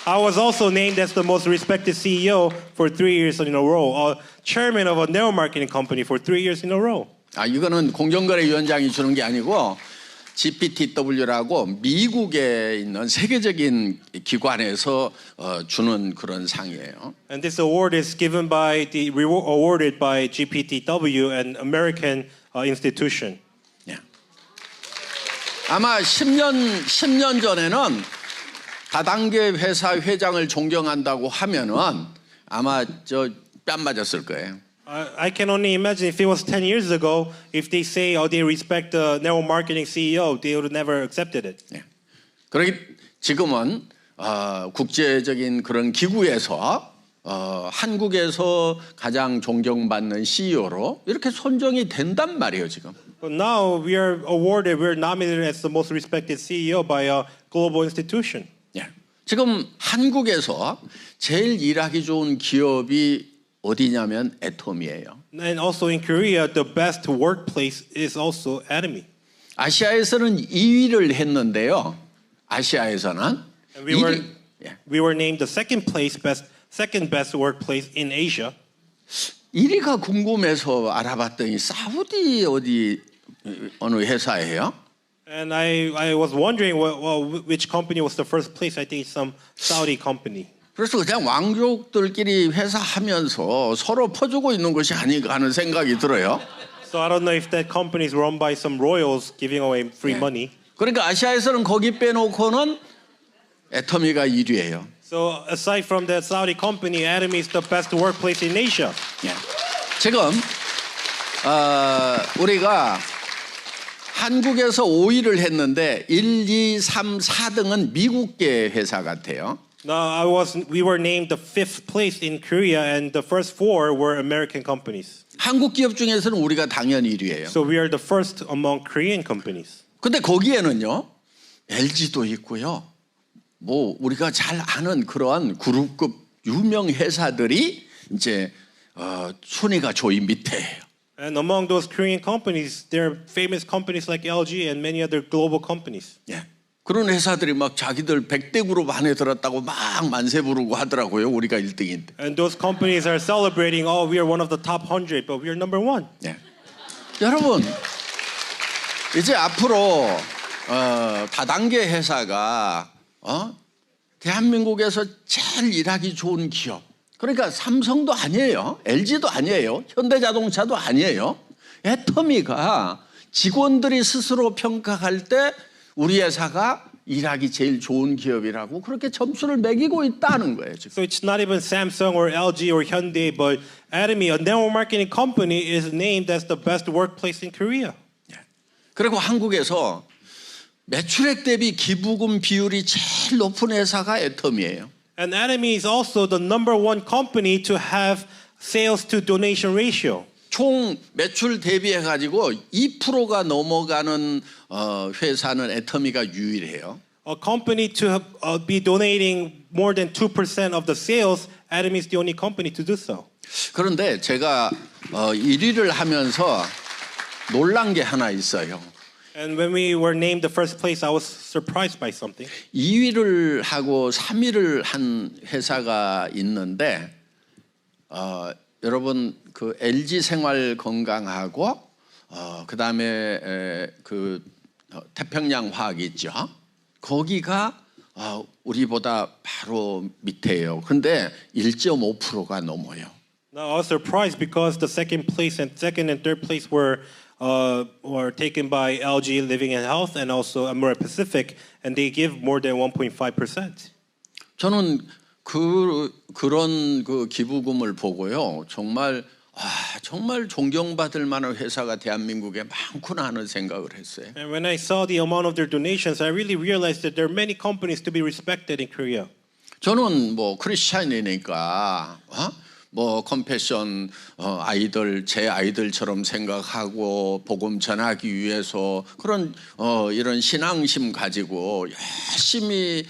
I was also named as the most respected CEO for 3 years in a row, chairman of a network marketing company for 3 years in a row. 이거는 공정거래위원장이 주는 게 아니고 GPTW라고 미국에 있는 세계적인 기관에서 주는 그런 상이에요. And this award is given by awarded by GPTW, an American institution. 예. 아마 10년 전에는 다단계 회사 회장을 존경한다고 하면은 아마 뺨 맞았을 거예요. I can only imagine if it was 10 years ago, if they say, they respect the network marketing CEO, they would have never accepted it. 예. 그러기 지금은 국제적인 그런 기구에서 한국에서 가장 존경받는 CEO로 이렇게 선정이 된단 말이에요, 지금. But now we're nominated as the most respected CEO by a global institution. 예. 지금 한국에서 제일 일하기 좋은 기업이 어디냐면 애톰이에요. And also in Korea, the best workplace is also Atomy. 아시아에서는 2위를 했는데요. 아시아에서는 And we were named the second best workplace in Asia. 1위가 궁금해서 알아봤더니 사우디 어느 회사예요? And I was wondering which company was the first place. I think it's some Saudi company. 그래서 그냥 왕족들끼리 회사하면서 서로 퍼주고 있는 것이 아닌가 하는 생각이 들어요. So I don't know if that company is run by some royals giving away free money. 그러니까 아시아에서는 거기 빼놓고는 애터미가 1위예요. So aside from that Saudi company, Atomy is the best workplace in Asia. 예. 지금 우리가 한국에서 5위를 했는데 1, 2, 3, 4등은 미국계 회사 같아요. Now we were named the 5th place in Korea, and the first 4 were American companies. 한국 기업 중에서는 우리가 당연히 1위예요. So we are the first among Korean companies. 근데 거기에는요, LG도 있고요. 뭐 우리가 잘 아는 그러한 그룹급 유명 회사들이 이제 순위가 조이 밑에예요. And among those Korean companies, there are famous companies like LG and many other global companies. 예. 그런 회사들이 막 자기들 100대 그룹 안에 들었다고 막 만세 부르고 하더라고요. 우리가 1등인데. And those companies are celebrating, we are one of the top 100, but we are number 1. 예. 여러분, 이제 앞으로 다단계 회사가 대한민국에서 제일 일하기 좋은 기업. 그러니까 삼성도 아니에요. LG도 아니에요. 현대자동차도 아니에요. 애터미가 직원들이 스스로 평가할 때 우리 회사가 일하기 제일 좋은 기업이라고 그렇게 점수를 매기고 있다는 거예요. 지금. So it's not even Samsung or LG or Hyundai, but Atomy, a network marketing company, is named as the best workplace in Korea. 그리고 한국에서 매출액 대비 기부금 비율이 제일 높은 회사가 애터미예요. And Atomy is also the number 1 company to have sales to donation ratio. 총 매출 대비해 가지고 2%가 넘어가는 회사는 애터미가 유일해요. A company to be donating more than 2% of the sales, Atomy is the only company to do so. 그런데 제가 1위를 하면서 놀란 게 하나 있어요. And when we were named the first place, I was surprised by something. 2위를 하고 3위를 한 회사가 있는데 여러분 그 LG 생활 건강하고 그다음에 그 태평양 화학 있죠. 거기가 우리보다 바로 밑에요. 근데 1.5%가 넘어요. Now I was surprised because the second and third place were taken by LG Living and Health and also Amura Pacific, and they give more than 1.5%. 저는 그런 그 기부금을 보고요. 정말 존경받을 만한 회사가 대한민국에 많구나 하는 생각을 했어요. And when I saw the amount of their donations, I really realized that there are many companies to be respected in Korea. 저는 뭐 크리스찬이니까 뭐 컴패션 제 아이들처럼 생각하고 복음 전하기 위해서 그런 이런 신앙심 가지고 열심히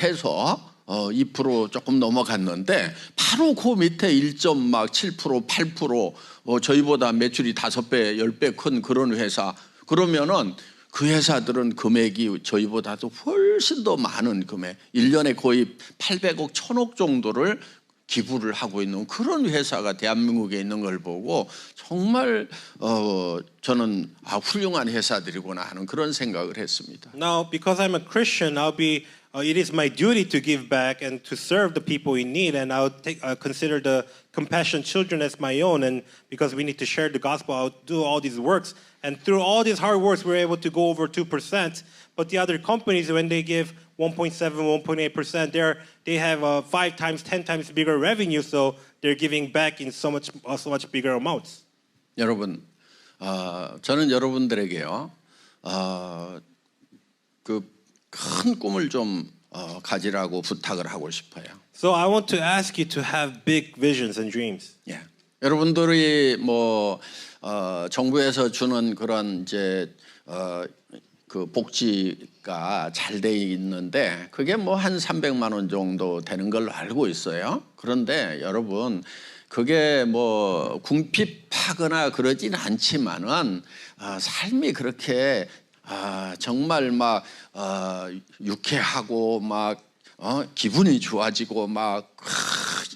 해서 2% 조금 넘어갔는데 바로 그 밑에 1.7%, 8% 저희보다 매출이 5배, 10배 큰 그런 회사 그러면은 그 회사들은 금액이 저희보다도 훨씬 더 많은 금액 1년에 거의 800억, 1000억 정도를 기부를 하고 있는 그런 회사가 대한민국에 있는 걸 보고 정말 저는 훌륭한 회사들이구나 하는 그런 생각을 했습니다. Now, because I'm a Christian, it is my duty to give back and to serve the people in need, and I'll consider the compassion children as my own. And because we need to share the gospel, I'll do all these works. And through all these hard works, we're able to go over 2%. But the other companies, when they give 1.7, 1.8%, they have 5 times, 10 times bigger revenue, so they're giving back in so much bigger amounts. 여러분, 저는 여러분들에게요, 그 큰 꿈을 좀 가지라고 부탁을 하고 싶어요. So I want to ask you to have big visions and dreams. 예. 여러분들이 뭐 정부에서 주는 그런 이제 그 복지가 잘 돼 있는데 그게 뭐 한 300만 원 정도 되는 걸로 알고 있어요. 그런데 여러분 그게 뭐 궁핍하거나 그러진 않지만은 삶이 그렇게 정말 막 유쾌하고 막 기분이 좋아지고 막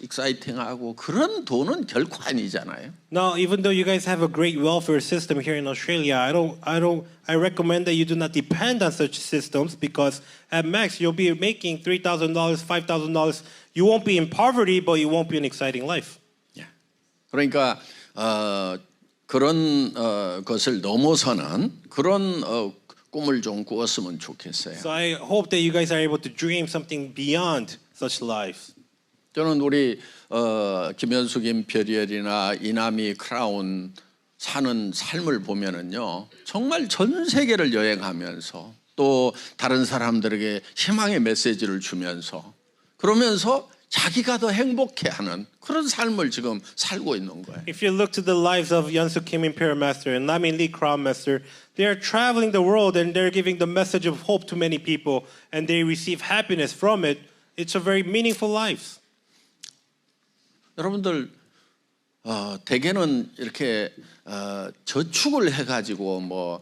익사이팅하고 그런 돈은 결코 아니잖아요. Now, even though you guys have a great welfare system here in Australia, I recommend that you do not depend on such systems because at max you'll be making $3,000, $5,000. You won't be in poverty, but you won't be an exciting life. 그러니까 그런 것을 넘어서는 그런 꿈을 좀 꾸었으면 좋겠어요. So I hope that you guys are able to dream something beyond such lives. 저는 우리 김현숙, 별이나 이남이, 크라운 사는 삶을 보면은요 정말 전 세계를 여행하면서 또 다른 사람들에게 희망의 메시지를 주면서 그러면서 자기가 더 행복해하는 그런 삶을 지금 살고 있는 거예요. If you look to the lives of Yeonsuk Kim Imperial Master and Namin Lee Crown Master, they are traveling the world and they're giving the message of hope to many people and they receive happiness from it. It's a very meaningful life. 여러분들 대개는 이렇게 저축을 해가지고 뭐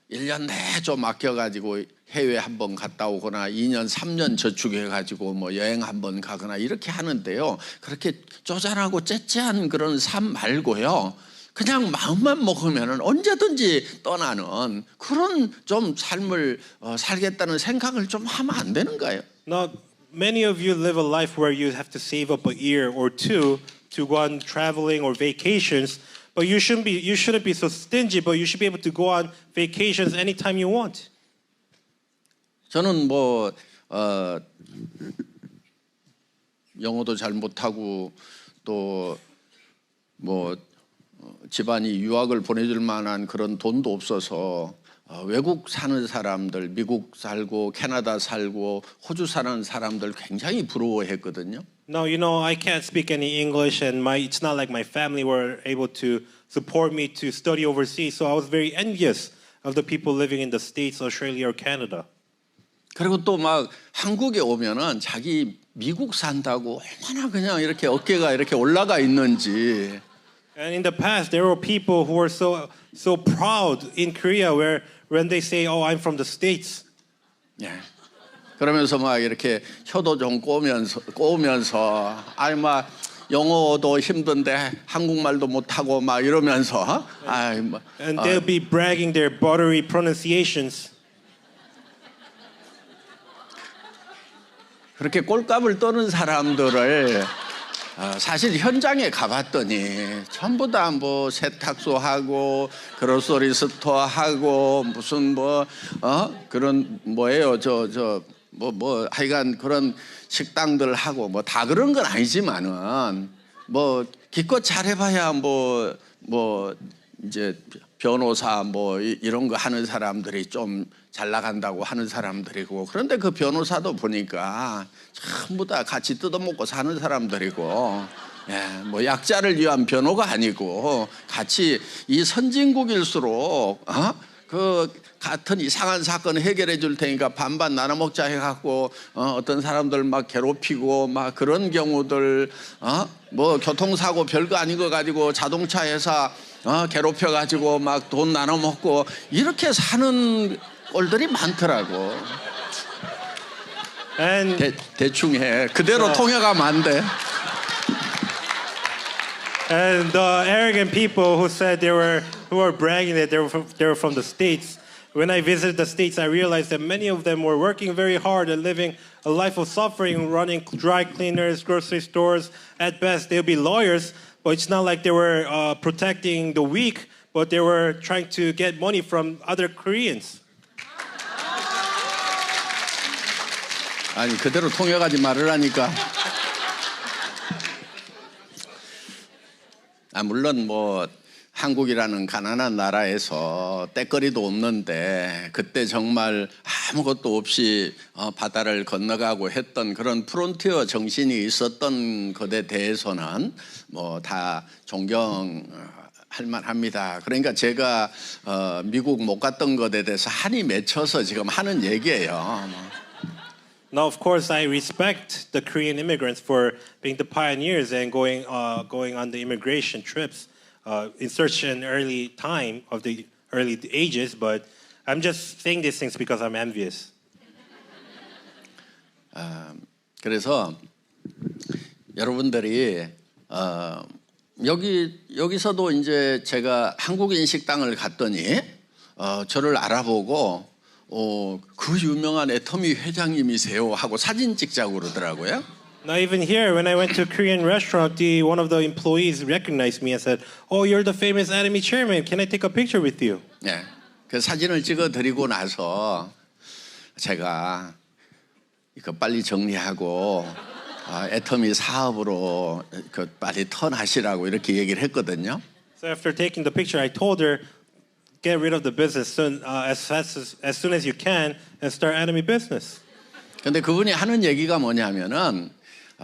1년 내에 좀 아껴가지고 해외 한번 갔다 오거나 2년, 3년 저축해가지고 뭐 여행 한번 가거나 이렇게 하는데요. 그렇게 쪼잔하고 째째한 그런 삶 말고요. 그냥 마음만 먹으면 언제든지 떠나는 그런 좀 삶을 살겠다는 생각을 좀 하면 안 되는가요? Now, many of you live a life where you have to save up a year or two to go on traveling or vacations, but you shouldn't be so stingy, but you should be able to go on vacations anytime you want. 저는 뭐 영어도 잘 못하고 또 뭐 집안이 유학을 보내줄 만한 그런 돈도 없어서 외국 사는 사람들, 미국 살고 캐나다 살고 호주 사는 사람들 굉장히 부러워했거든요. Now, you know, I can't speak any English and it's not like my family were able to support me to study overseas, so I was very envious of the people living in the States, Australia or Canada. 그리고 또 막 한국에 오면은 자기 미국 산다고 얼마나 그냥 이렇게 어깨가 이렇게 올라가 있는지. And in the past, there were people who were so proud in Korea, where when they say, "Oh, I'm from the States," 예. 그러면서 막 이렇게 혀도 좀 꼬우면서 아이 막 영어도 힘든데 한국말도 못하고 막 이러면서 아이 뭐 and they'll be bragging their buttery pronunciations. 그렇게 꼴값을 떠는 사람들을 사실 현장에 가봤더니 전부 다 뭐 세탁소 하고 그로서리 스토어 하고 무슨 뭐 그런 뭐예요 뭐 하여간 그런 식당들 하고 뭐 다 그런 건 아니지만은 뭐 기껏 잘해봐야 뭐 이제 변호사 뭐 이런 거 하는 사람들이 좀 잘 나간다고 하는 사람들이고 그런데 그 변호사도 보니까 전부 다 같이 뜯어먹고 사는 사람들이고 뭐 약자를 위한 변호가 아니고 같이 이 선진국일수록 그 같은 이상한 사건 해결해 줄 테니까 반반 나눠 먹자 해갖고 어떤 사람들 막 괴롭히고 막 그런 경우들 뭐 교통사고 별거 아닌 거 가지고 자동차 회사 괴롭혀 가지고 막 돈 나눠 먹고 이렇게 사는 꼴들이 많더라고. And 대충 해. 그대로 통역하면 안 돼. And the arrogant people who said who were bragging that they were from the States. When I visited the States, I realized that many of them were working very hard and living a life of suffering, running dry cleaners, grocery stores. At best, they'll be lawyers, but it's not like they were protecting the weak, but they were trying to get money from other Koreans. 아니 그대로 통역하지 말으라니까. 물론 뭐 한국이라는 가난한 나라에서 때거리도 없는데 그때 정말 아무것도 없이 바다를 건너가고 했던 그런 프론티어 정신이 있었던 것에 대해서는 뭐 다 존경할 만합니다. 그러니까 제가 미국 못 갔던 것에 대해서 한이 맺혀서 지금 하는 얘기예요. Now, of course, I respect the Korean immigrants for being the pioneers and going on the immigration trips in such an early time of the early ages. But I'm just saying these things because I'm envious. 그래서 여러분들이 여기서도 이제 제가 한국인 식당을 갔더니 저를 알아보고 그 유명한 애터미 회장님이세요 하고 사진 찍자고 그러더라고요. Now even here, when I went to a Korean restaurant, one of the employees recognized me and said, "Oh, you're the famous Atomy chairman. Can I take a picture with you?" 네, 그 사진을 찍어 드리고 나서 제가 이거 빨리 정리하고 애터미 사업으로 그 빨리 턴하시라고 이렇게 얘기를 했거든요. So after taking the picture, I told her, get rid of the business as soon as you can and start Atomy business. 근데 그분이 하는 얘기가 뭐냐면은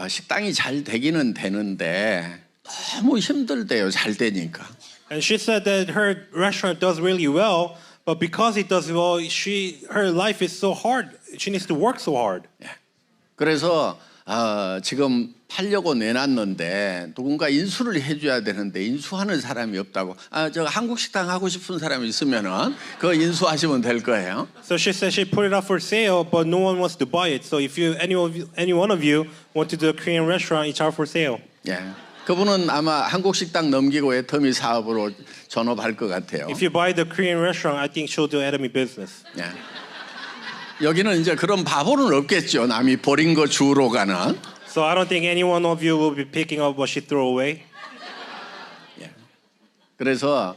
식당이 잘 되기는 되는데 너무 힘들대요. 잘 되니까. And she said that her restaurant does really well, but because it does well, her life is so hard. She needs to work so hard. 그래서 지금 팔려고 내놨는데 누군가 인수를 해줘야 되는데 인수하는 사람이 없다고. 저 한국 식당 하고 싶은 사람이 있으면은 그거 인수하시면 될 거예요. So she said she put it up for sale, but no one wants to buy it. So if any one of you want to do a Korean restaurant, it's out for sale. 예, 그분은 아마 한국 식당 넘기고 애터미 사업으로 전업할 것 같아요. If you buy the Korean restaurant, I think she'll do Atomy business. 예. 여기는 이제 그런 바보는 없겠죠. 남이 버린 거 주우러 가는. So I don't think any one of you will be picking up what she threw away. 예. 그래서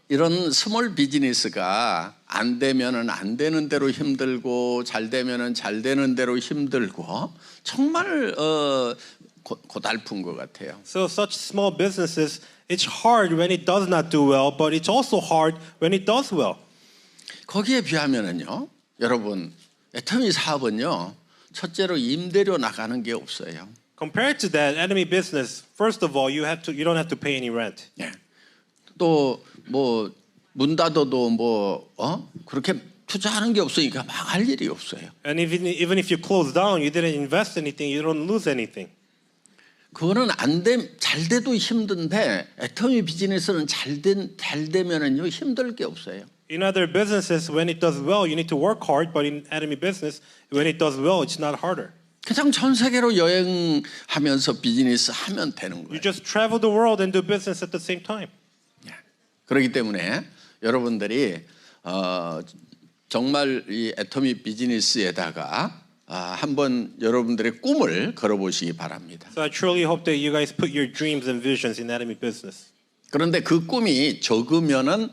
이런 스몰 비즈니스가 안 되면은 안 되는 대로 힘들고 잘 되면은 잘 되는 대로 힘들고 정말 고달픈 것 같아요. So such small businesses, it's hard when it does not do well, but it's also hard when it does well. 거기에 비하면은요, 여러분, 애터미 사업은요, 첫째로 임대료 나가는 게 없어요. Compared to that, Atomy business, first of all, you don't have to pay any rent. 예. 또 뭐 문 닫아도 뭐 그렇게 투자하는 게 없으니까 망할 일이 없어요. And even if you close down, you didn't invest anything, you don't lose anything. 그거는 잘 돼도 힘든데 애터미 비즈니스는 잘 되면은요 힘들 게 없어요. In other businesses, when it does well, you need to work hard. But in Atomy business, when it does well, it's not harder. 그냥 전 세계로 여행하면서 비즈니스 하면 되는 거예요. You just travel the world and do business at the same time. 그렇기 때문에 여러분들이 정말 이 애터미 비즈니스에다가 한번 여러분들의 꿈을 걸어보시기 바랍니다. So I truly hope that you guys put your dreams and visions in Atomy business. 그런데 그 꿈이 적으면은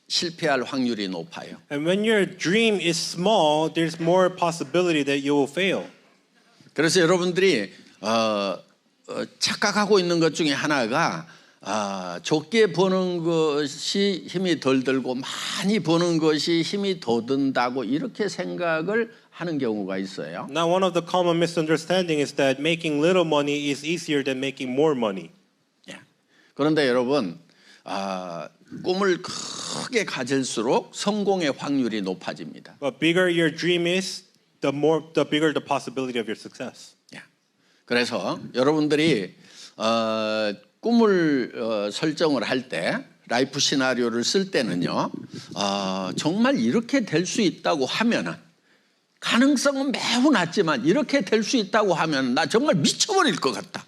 실패할 확률이 높아요. And when your dream is small, there's more possibility that you will fail. 그래서 여러분들이 착각하고 있는 것 중에 하나가 적게 버는 것이 힘이 덜 들고 많이 버는 것이 힘이 더 든다고 이렇게 생각을 하는 경우가 있어요. Now, one of the common misunderstanding is that making little money is easier than making more money. 그런데 여러분 꿈을 크게 가질수록 성공의 확률이 높아집니다. But bigger your dream is, the bigger the possibility of your success. 예. 그래서 여러분들이 꿈을 설정을 할 때 라이프 시나리오를 쓸 때는요, 정말 이렇게 될 수 있다고 하면은 가능성은 매우 낮지만 이렇게 될 수 있다고 하면 나 정말 미쳐버릴 것 같다.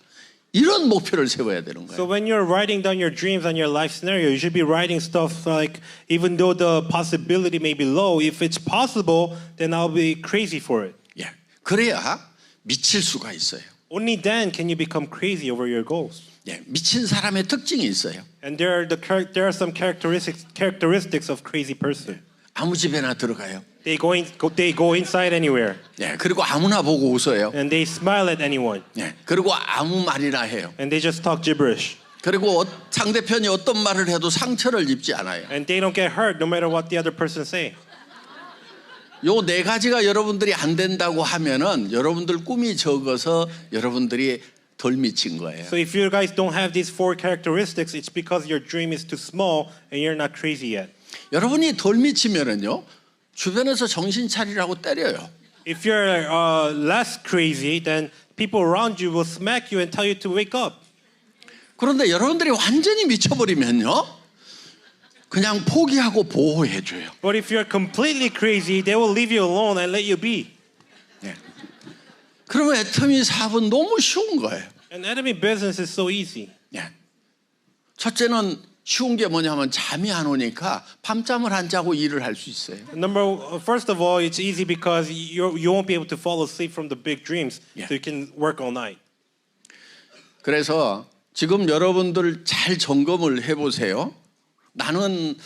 이런 목표를 세워야 되는 거예요. So when you're writing down your dreams and your life scenario, you should be writing stuff like, even though the possibility may be low, if it's possible, then I'll be crazy for it. 예. 그래야 미칠 수가 있어요. Only then can you become crazy over your goals. 예. 미친 사람의 특징이 있어요. And there are some characteristics of crazy person. 아무 집에나 들어가요. They go inside anywhere. 예. 그리고 아무나 보고 웃어요. And they smile at anyone. 예. 그리고 아무 말이나 해요. And they just talk gibberish. 그리고 상대편이 어떤 말을 해도 상처를 입지 않아요. And they don't get hurt no matter what the other person say. 요 네 가지가 여러분들이 안 된다고 하면은 여러분들 꿈이 적어서 여러분들이 덜 미친 거예요. So if you guys don't have these 4 characteristics, it's because your dream is too small and you're not crazy yet. 여러분이 덜 미치면은요, 주변에서 정신 차리라고 때려요. If you're less crazy, then people around you will smack you and tell you to wake up. 그런데 여러분들이 완전히 미쳐버리면요, 그냥 포기하고 보호해줘요. But if you're completely crazy, they will leave you alone and let you be. 그러면 애터미 사업은 너무 쉬운 거예요. And enemy business is so easy. 첫째는 쉬운 게 뭐냐면 잠이 안 오니까 밤잠을 안 자고 일을 할 수 있어요. First of all, it's easy because you won't be able to fall asleep from the big dreams, so you can work all night. 그래서 지금 여러분들 잘 점검을 해보세요. 나는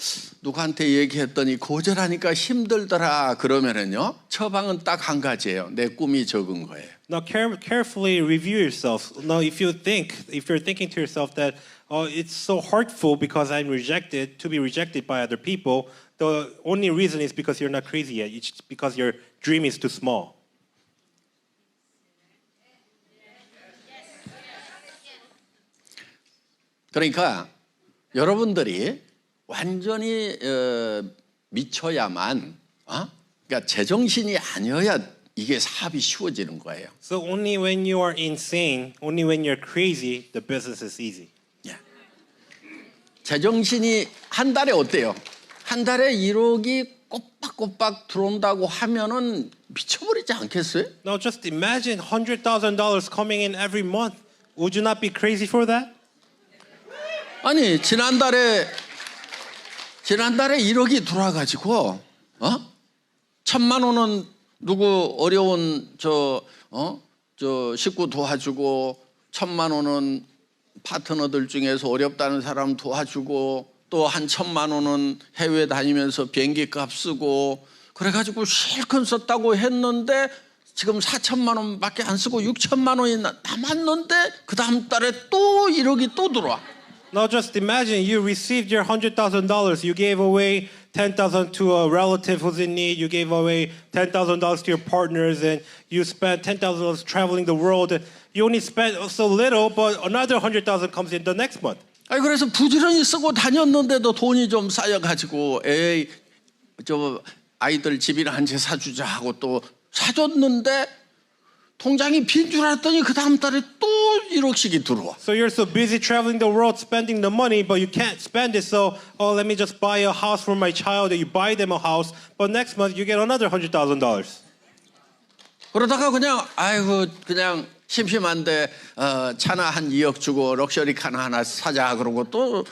누구한테 얘기했더니 거절하니까 힘들더라 그러면은요, 처방은 딱 한 가지예요. 내 꿈이 적은 거예요. Now carefully review yourself. Now if you're thinking to yourself that it's so hurtful because I'm rejected to be rejected by other people, the only reason is because you're not crazy yet. It's because your dream is too small. 그러니까 여러분들이 완전히 미쳐야만, 그러니까 제정신이 아니어야 이게 사업이 쉬워지는 거예요. So only when you are insane, only when you're crazy, the business is easy. 제정신이 한 달에 어때요? 한 달에 1억이 꼬박꼬박 들어온다고 하면은 미쳐버리지 않겠어요? Now just imagine $100,000 coming in every month. Would you not be crazy for that? 아니 지난달에 1억이 들어와가지고 1,000만 원은 누구 어려운 저 식구 도와주고 1,000만 원은 파트너들 중에서 어렵다는 사람 도와주고 또 한 1,000만 원은 해외 다니면서 비행기 값 쓰고 그래가지고 실컷 썼다고 했는데 지금 4,000만 원밖에 안 쓰고 6,000만 원이 남았는데 그 다음 달에 또 1억이 또 들어와. Now just imagine you received your $100,000. You gave away $10,000 to a relative who's in need. You gave away $10,000 to your partners, and you spent $10,000 traveling the world. You only spent so little, but another $100,000 comes in the next month. 아니 그래서 부지런히 쓰고 다녔는데도 돈이 좀 쌓여가지고 에이 저 아이들 집이나 한 채 사주자 하고 또 사줬는데 통장이 빈 줄 알았더니 그 다음 달에 또 1억씩이 들어와. So you're so busy traveling the world spending the money, but you can't spend it. So, let me just buy a house for my child. You buy them a house, but next month you get another $100,000. 그러다가 그냥 아이고 그냥 심심한데 차나 한 2억 주고 럭셔리 카 하나 사자 그러고 또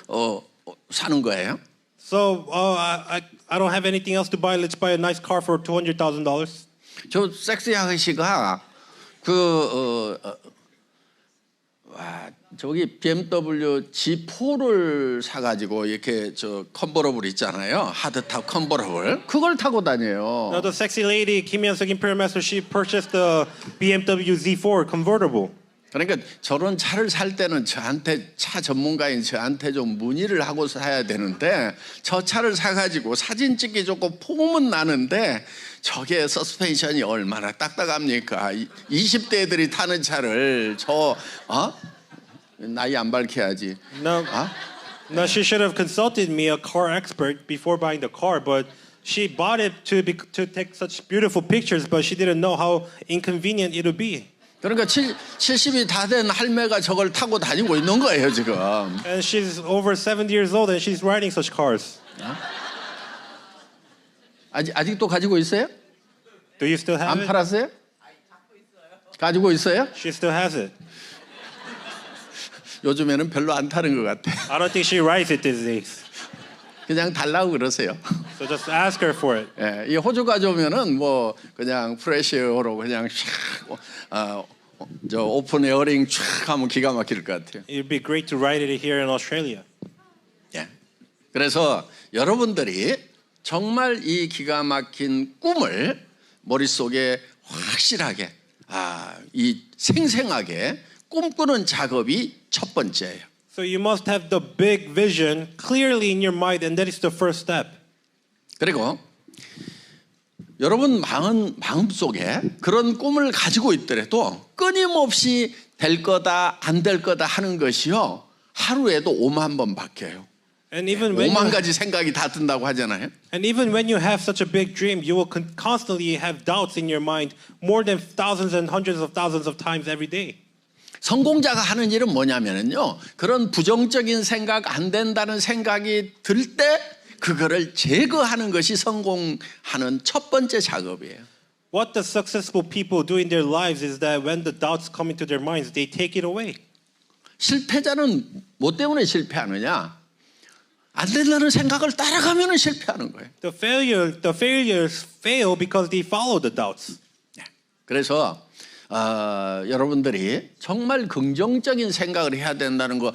사는 거예요. So I don't have anything else to buy. Let's buy a nice car for $200,000. 저 섹시 아저씨가 저기 BMW G4를 사가지고 이렇게 저 컨버러블 있잖아요. 하드탑 컨버러블 그걸 타고 다녀요. Now the sexy lady Kim Hyun-suk Imperial Master, she purchased the BMW Z4 convertible. 그러니까 저런 차를 살 때는 저한테 차 전문가인 저한테 좀 문의를 하고 사야 되는데 저 차를 사가지고 사진 찍기 좋고 폼은 나는데 저게 서스펜션이 얼마나 딱딱합니까? 20대 애들이 타는 차를 나이 안 밝혀야지. Now, Now she should have consulted me, a car expert, before buying the car, but she bought it to take such beautiful pictures, but she didn't know how inconvenient it would be. 그러니까 70이 다 된 할매가 저걸 타고 다니고 있는 거예요 지금. And she's over 70 years old and she's riding such cars. 아직도 가지고 있어요? Do you still have 안 it? 팔았어요? 가지고 있어요? She still has it. 요즘에는 별로 안 타는 것 같아. I don't think she rides it these days. 그냥 달라고 그러세요. So just ask her for it. 예, 이 호주 가져오면은 뭐 그냥 프레시에어로 그냥 저 오픈 에어링 촥 하면 기가 막힐 것 같아요. It'd be great to ride it here in Australia. 예. 그래서 여러분들이 정말 이 기가 막힌 꿈을 머릿속에 확실하게 이 생생하게 꿈꾸는 작업이 첫 번째예요. So you must have the big vision clearly in your mind, and that is the first step. 그리고 여러분 마음속에 그런 꿈을 가지고 있더라도 끊임없이 될 거다 안 될 거다 하는 것이요 하루에도 5만 번 바뀌어요. And even when 5만 가지 생각이 다 든다고 하잖아요. and even when you have such a big dream, you will constantly have doubts in your mind more than thousands and hundreds of thousands of times every day. 성공자가 하는 일은 뭐냐면요 그런 부정적인 생각 안 된다는 생각이 들 때 그거를 제거하는 것이 성공하는 첫 번째 작업이에요. What the successful people do in their lives is that when the doubts come into their minds, they take it away. 실패자는 뭐 때문에 실패하느냐? 안 된다는 생각을 따라가면 실패하는 거예요. The failures fail because they follow the doubts. 그래서 여러분들이 정말 긍정적인 생각을 해야 된다는 거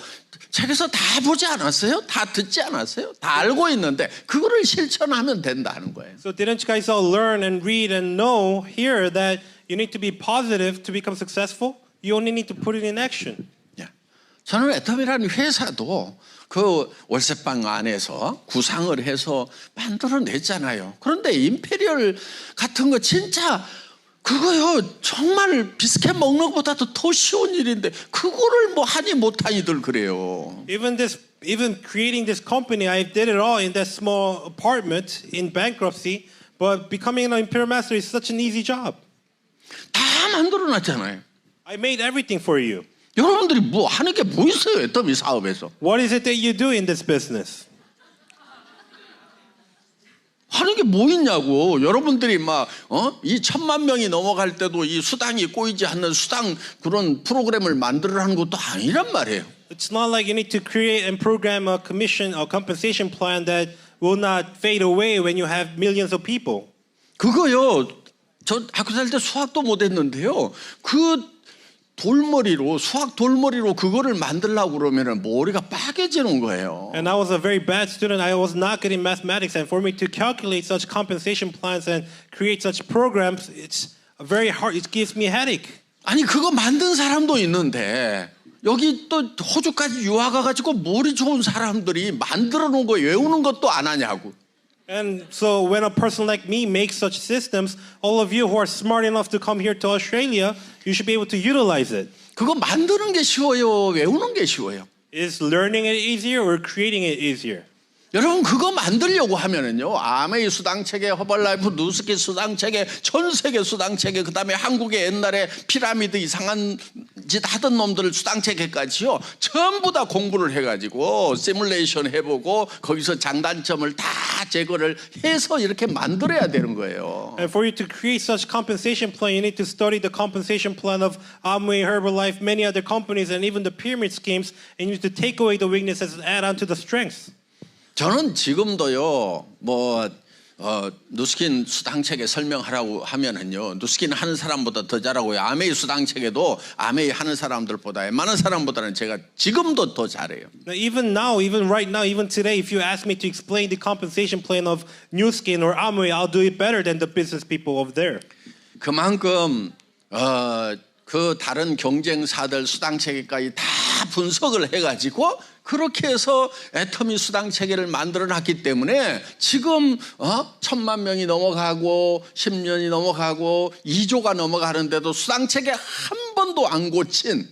책에서 다 보지 않았어요? 다 듣지 않았어요? 다 알고 있는데 그거를 실천하면 된다는 거예요. So didn't you guys all learn and read and know here that you need to be positive to become successful? You only need to put it in action. 저는 애텀이라는 회사도 그 월세방 안에서 구상을 해서 만들어냈잖아요. 그런데 임페리얼 같은 거 진짜 그거요 정말 비스켓 먹는 것보다도 더 쉬운 일인데 그거를 뭐 하니 못하니들 그래요. Even creating this company, I did it all in that small apartment in bankruptcy. But becoming an imperial master is such an easy job. 다 만들어놨잖아요. I made everything for you. 여러분들이 뭐 하는 게 뭐 있어요? 애터미 사업에서. What is it that you do in this business? 하는 게 뭐 있냐고. 여러분들이 이 1,000만 명이 넘어갈 때도 이 수당이 꼬이지 않는 수당 그런 프로그램을 만들으라는 것도 아니란 말이에요. It's not like you need to create and program a compensation plan that will not fade away when you have millions of people. 그거요. 저 학교 다닐 때 수학도 못했는데요. 그 수학 돌머리로 그거를 만들려고 그러면은 머리가 빠개지는 거예요. And I was a very bad student. I was not good in mathematics, and for me to calculate such compensation plans and create such programs, it's very hard. It gives me a headache. 아니 그거 만든 사람도 있는데 여기 또 호주까지 유학 가가지고 머리 좋은 사람들이 만들어 놓은 거 외우는 것도 안 하냐고. And so when a person like me makes such systems, all of you who are smart enough to come here to Australia, you should be able to utilize it. 그거 만드는 게 쉬워요? 외우는 게 쉬워요? Is learning it easier or creating it easier? 여러분 그거 만들려고 하면은요 아메이 수당체계, 허벌라이프, 누스키 수당체계, 전 세계 수당체계, 그다음에 한국의 옛날에 피라미드 이상한 짓 하던 놈들 수당체계까지요 전부 다 공부를 해가지고 시뮬레이션 해보고 거기서 장단점을 다 제거를 해서 이렇게 만들어야 되는 거예요. And for you to create such compensation plan, you need to study the compensation plan of Amway, Herbalife, many other companies, and even the pyramid schemes, and you need to take away the weaknesses and add on to the strengths. 저는 지금도요 누스킨 수당체계 설명하라고 하면은요 누스킨 하는 사람보다 더 잘하고요 아메이 수당체계도 아메이 하는 사람들보다 많은 사람보다는 제가 지금도 더 잘해요. Even right now, even today, if you ask me to explain the compensation plan of New Skin or Amway, I'll do it better than the business people over there. 그만큼 그 다른 경쟁사들 수당체계까지 다 분석을 해가지고 그렇게 해서 애터미 수당체계를 만들어놨기 때문에 지금 1,000만 명이 넘어가고 10년이 넘어가고 2조가 넘어가는데도 수당체계 한 번도 안 고친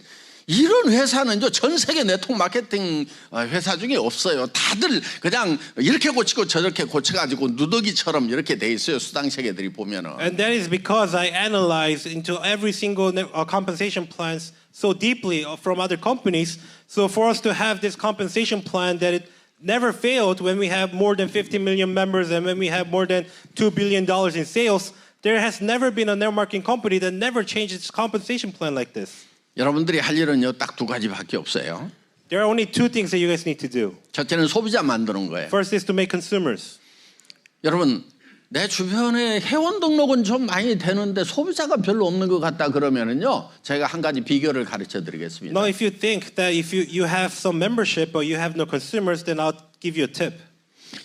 이런 회사는요 전 세계 네트워크 마케팅 회사 중에 없어요. 다들 그냥 이렇게 고치고 저렇게 고쳐가지고 누더기처럼 이렇게 돼 있어요. 수당 세계들이 보면은. And that is because I analyze into every single compensation plans so deeply from other companies. So for us to have this compensation plan that it never failed when we have more than 50 million members and when we have more than $2 billion in sales, there has never been a network marketing company that never changed its compensation plan like this. 여러분들이 할 일은요 딱 두 가지밖에 없어요. There are only two things that you guys need to do. 첫째는 소비자 만드는 거예요. First is to make consumers. 여러분 내 주변에 회원 등록은 좀 많이 되는데 소비자가 별로 없는 것 같다 그러면은요 제가 한 가지 비결을 가르쳐 드리겠습니다. Now, if you think that if you have some membership but you have no consumers, then I'll give you a tip.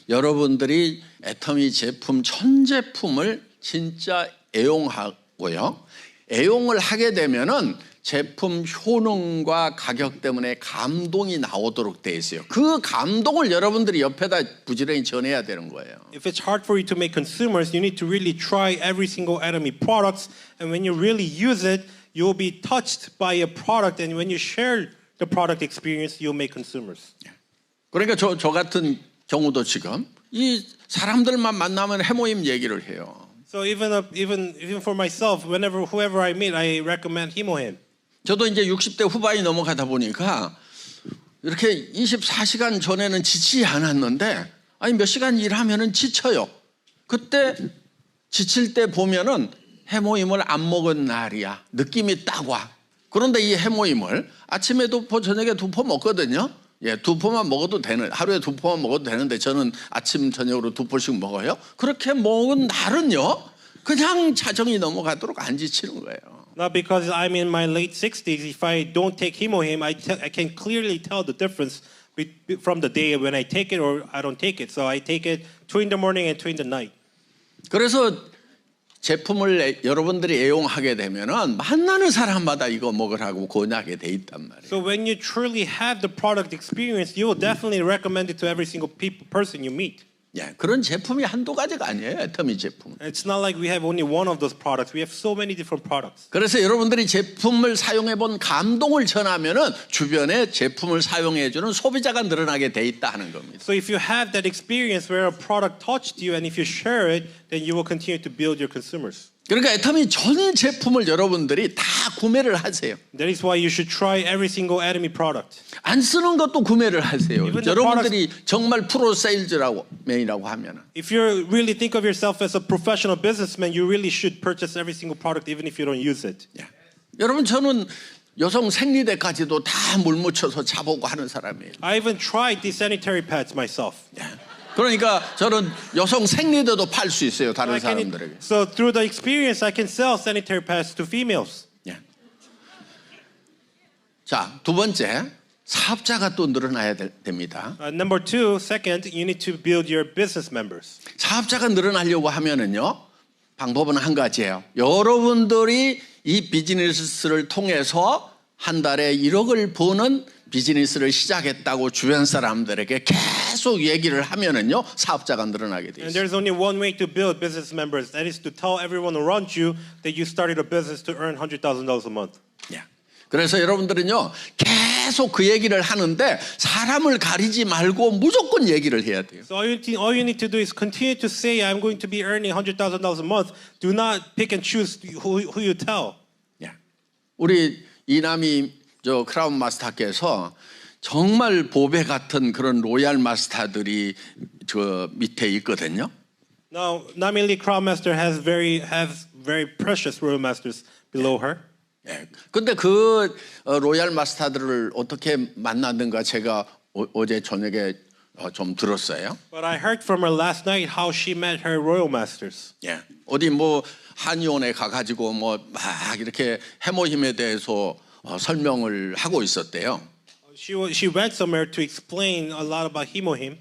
여러분들이 애터미 제품 전 제품을 진짜 애용하고요. 애용을 하게 되면은 제품 효능과 가격 때문에 감동이 나오도록 돼 있어요. 그 감동을 여러분들이 옆에다 부지런히 전해야 되는 거예요. If it's hard for you to make consumers, you need to really try every single Atomy products. And when you really use it, you'll be touched by a product. And when you share the product experience, you'll make consumers. 그러니까 저 같은 경우도 지금 이 사람들만 만나면 해모임 얘기를 해요. So even for myself, whoever I meet, I recommend Himohim. 저도 이제 60대 후반이 넘어가다 보니까 이렇게 24시간 전에는 지치지 않았는데 아니 몇 시간 일하면은 지쳐요. 그때 지칠 때 보면은 해모임을 안 먹은 날이야. 느낌이 딱 와. 그런데 이 해모임을 아침에 2포 저녁에 2포 먹거든요. 예, 2포만 먹어도 되는 하루에 2포만 먹어도 되는데 저는 아침 저녁으로 2포씩 먹어요. 그렇게 먹은 날은요 그냥 자정이 넘어가도록 안 지치는 거예요. Not because I'm in my late 60s. If I don't take Himohim, I can clearly tell the difference from the day when I take it or I don't take it. So I take it 2 in the morning and 2 in the night. 그래서 제품을 여러분들이 애용하게 되면은 만나는 사람마다 이거 먹으라고 권하게 돼 있단 말이에요. So when you truly have the product experience, you will definitely recommend it to every single person you meet. 예, 그런 제품이 한두 가지가 아니에요. 애터미 제품. It's not like we have only one of those products. We have so many different products. 그래서 여러분들이 제품을 사용해 본 감동을 전하면은 주변에 제품을 사용해 주는 소비자가 늘어나게 돼 있다 하는 겁니다. So if you have that experience where a product touched you and if you share it, then you will continue to build your consumers. 그러니까 애터미 전 제품을 여러분들이 다 구매를 하세요. That is why you should try every single Atomy product. 안 쓰는 것도 구매를 하세요. Even the 여러분들이 정말 프로 세일즈라고 맨이라고 하면은. If you really think of yourself as a professional businessman, you really should purchase every single product even if you don't use it. 예. 여러분 저는 여성 생리대까지도 다 물 묻혀서 자보고 하는 사람이에요. I even tried these sanitary pads myself. 예. 그러니까 저는 여성 생리대도 팔 수 있어요. 다른 사람들에게. So through the experience, I can sell sanitary pads to females. 예. 자, 두 번째 사업자가 또 늘어나야 됩니다. Number two, second, you need to build your business members. 사업자가 늘어나려고 하면은요 방법은 한 가지예요. 여러분들이 이 비즈니스를 통해서 한 달에 1억을 버는 비즈니스를 시작했다고 주변 사람들에게 계속 얘기를 하면은요 사업자가 늘어나게 돼 And 있어요. there's only one way to build business members. That is to tell everyone around you that you started a business to earn $100,000 a month. 예. 그래서 여러분들은요 계속 그 얘기를 하는데 사람을 가리지 말고 무조건 얘기를 해야 돼요. So all you need to do is continue to say, I'm going to be earning $100,000 a month. Do not pick and choose who you tell. 예. 우리 이남이 저 크라운 마스터께서 정말 보배 같은 그런 로얄 마스터들이 저 밑에 있거든요. Now, Nami Lee Crown Master has very precious royal masters below her. 예. 근데 그 로얄 마스터들을 어떻게 만났는가 제가 어제 저녁에 좀 들었어요. But I heard from her last night how she met her royal masters. 예. 어디 뭐 한의원에 가가지고 뭐 막 이렇게 해모힘에 대해서 설명을 하고 있었대요. She went somewhere to explain a lot about Himohim.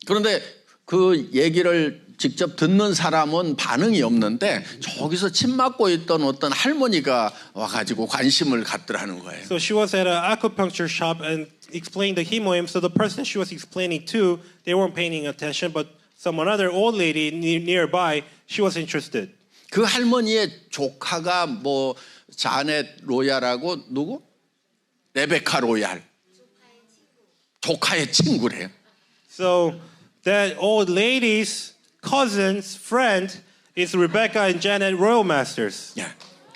그런데 그 얘기를 직접 듣는 사람은 반응이 없는데 저기서 침 맞고 있던 어떤 할머니가 와가지고 관심을 갖더라는 거예요. So she was at an acupuncture shop and explained the Himohim. So the person she was explaining to, they weren't paying attention, but some other old lady nearby, she was interested. 그 할머니의 조카가 뭐 자넷 로얄하고 누구? 레베카 로얄 조카의 친구래요. So that old lady's cousin's friend is Rebecca and Janet Royal Masters. 예.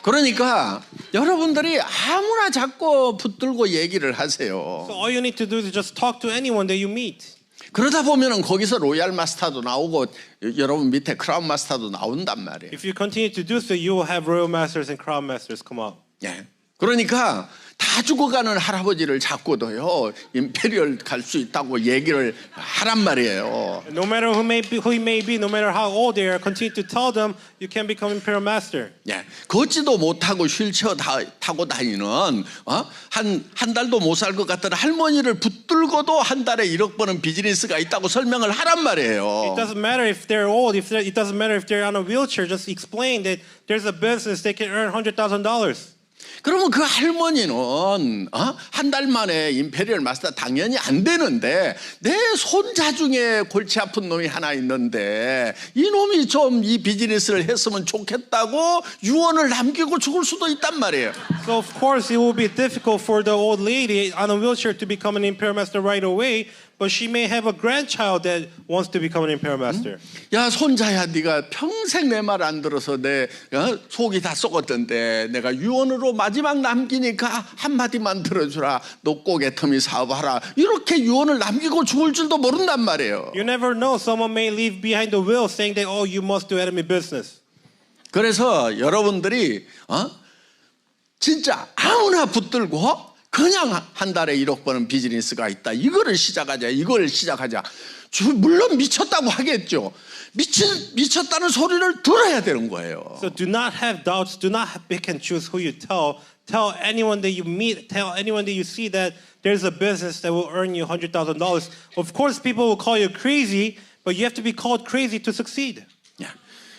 그러니까 여러분들이 아무나 자꾸 붙들고 얘기를 하세요. So all you need to do is just talk to anyone that you meet. 그러다 보면은 거기서 로얄 마스터도 나오고 여러분 밑에 크라운 마스터도 나온단 말이에요. If you continue to do so, you will have Royal Masters and Crown Masters come out. 예. 그러니까 다 죽어가는 할아버지를 자꾸도요 임페리얼 갈 수 있다고 얘기를 하란 말이에요. No matter who he may be, no matter how old they are, continue to tell them you can become Imperial Master. 예. 걷지도 못하고 휠체어 타고 다니는 한 달도 못 살 것 같은 할머니를 붙들고도 한 달에 1억 버는 비즈니스가 있다고 설명을 하란 말이에요. It doesn't matter if they're old. It doesn't matter if they're on a wheelchair. Just explain that there's a business they can earn $100,000. 그러면 그 할머니는 한 달 만에 임페리얼 마스터 당연히 안 되는데 내 손자 중에 골치 아픈 놈이 하나 있는데 이 놈이 좀 이 비즈니스를 했으면 좋겠다고 유언을 남기고 죽을 수도 있단 말이에요. So of course it will be difficult for the old lady on a wheelchair to become an Imperial Master right away. But she may have a grandchild that wants to become an Imperial Master. 야 손자야 네가 평생 내 말 안 들어서 내 속이 다 썩었던데 내가 유언으로 마지막 남기니까 한마디만 들어주라. 너 꼭 애터미 사업하라. 이렇게 유언을 남기고 죽을 줄도 모른단 말이에요. You never know. Someone may leave behind the will saying that, oh, you must do enemy business. 그래서 여러분들이 진짜 아무나 붙들고 그냥 한 달에 1억 버는 비즈니스가 있다. 이거를 시작하자. 이걸 시작하자. 물론 미쳤다고 하겠죠. 미쳤다는 소리를 들어야 되는 거예요. So do not have doubts. Do not pick and choose who you tell. Tell anyone that you meet. Tell anyone that you see that there's a business that will earn you $100,000. Of course, people will call you crazy, but you have to be called crazy to succeed.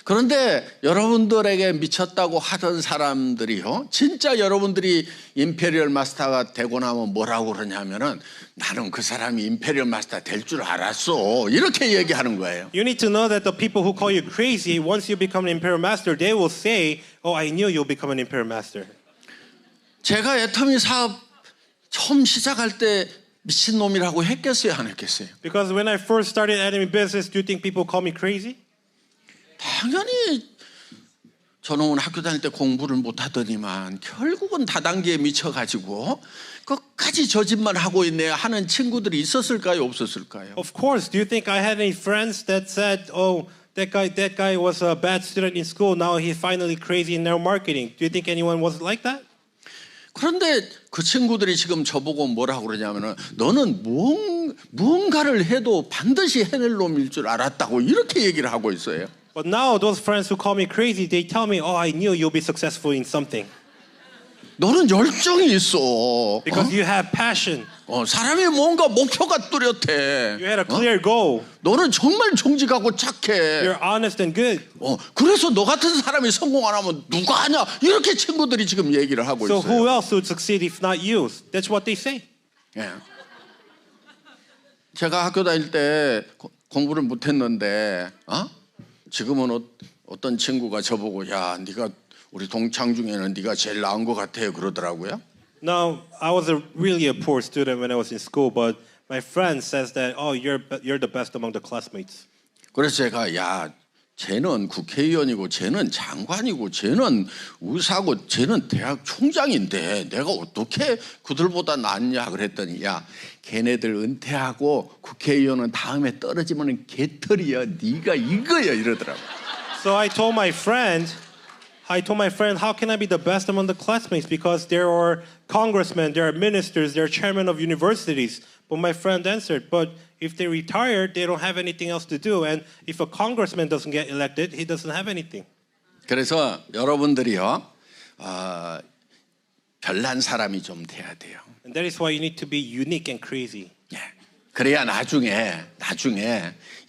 그런데 여러분들에게 미쳤다고 하던 사람들이요, 진짜 여러분들이 임페리얼 마스터가 되고 나면 뭐라고 그러냐면은 나는 그 사람이 임페리얼 마스터 될 줄 알았어. 이렇게 얘기하는 거예요. You need to know that the people who call you crazy, once you become an Imperial Master, they will say, oh, I knew you'll become an Imperial Master. 제가 애터미 사업 처음 시작할 때 미친놈이라고 했겠어요, 안 했겠어요? Because when I first started enemy business, do you think people call me crazy? 당연히 저놈은 학교 다닐 때 공부를 못하더니만 결국은 다단계에 미쳐가지고 끝까지 저 짓만 하고 있네 하는 친구들이 있었을까요, 없었을까요? Of course. Do you think I had any friends that said, oh, that guy was a bad student in school, now he's finally crazy in their marketing? Do you think anyone was like that? 그런데 그 친구들이 지금 저보고 뭐라고 그러냐면은 너는 무언가를 해도 반드시 해낼 놈일 줄 알았다고 이렇게 얘기를 하고 있어요. But now those friends who call me crazy, they tell me, oh, I knew you'll be successful in something. 너는 열정이 있어. Because you have passion. 사람이 뭔가 목표가 뚜렷해. You had a clear goal. 너는 정말 정직하고 착해. You're honest and good. 그래서 너 같은 사람이 성공 안 하면 누가 하냐? 이렇게 친구들이 지금 얘기를 하고 So 있어요. who else would succeed if not you? That's what they say. 예. 제가 학교 다닐 때 공부를 못했는데, 지금은 어떤 친구가 저보고 야, 네가 우리 동창 중에는 네가 제일 나은 것 같아요 그러더라고요. Now, I was really a poor student when I was in school, but my friend says that, oh, you're the best among the classmates. 그래서 제가 야, 쟤는 국회의원이고 쟤는 장관이고 쟤는 의사고 쟤는 대학 총장인데 내가 어떻게 그들보다 낫냐 그랬더니 야, 걔네들 은퇴하고 국회의원은 다음에 떨어지면 개털이야. 네가 이거야 이러더라고. So I told my friend, how can I be the best among the classmates? Because there are congressmen, there are ministers, there are chairmen of universities. But my friend answered, but if they retire, they don't have anything else to do. And if a congressman doesn't get elected, he doesn't have anything. 그래서 여러분들이요, 별난 사람이 좀 돼야 돼요. And that is why you need to be unique and crazy. 예. 그래야 나중에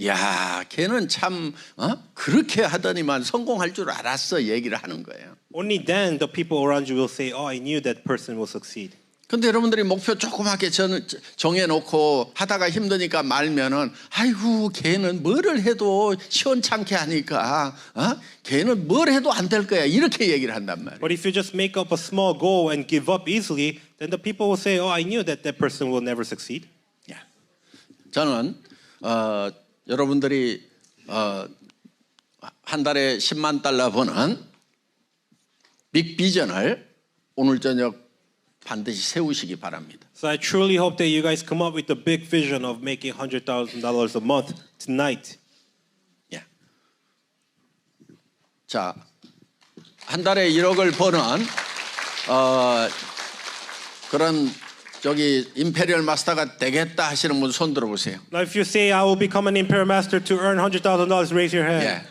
야, 걔는 참 그렇게 하더니만 성공할 줄 알았어 얘기를 하는 거예요. Only then the people around you will say, oh, I knew that person will succeed. 근데 여러분들이 목표 조그맣게 정해놓고 하다가 힘드니까 말면은 아이고 걔는 뭐를 해도 시원찮게 하니까 걔는 뭘 해도 안 될 거야 이렇게 얘기를 한단 말이에요. But if you just make up a small goal and give up easily, then the people will say, "Oh, I knew that that person will never succeed." 저는 여러분들이 한 달에 10만 달러 버는 빅 비전을 오늘 저녁 반드시 세우시기 바랍니다. So I truly hope that you guys come up with the big vision of making $100,000 a month tonight. 예. 자, 한 달에 1억을 버는 그런 저기 임페리얼 마스터가 되겠다 하시는 분 손 들어보세요. Now, if you say I will become an imperial master to earn $100,000, raise your hand. 예.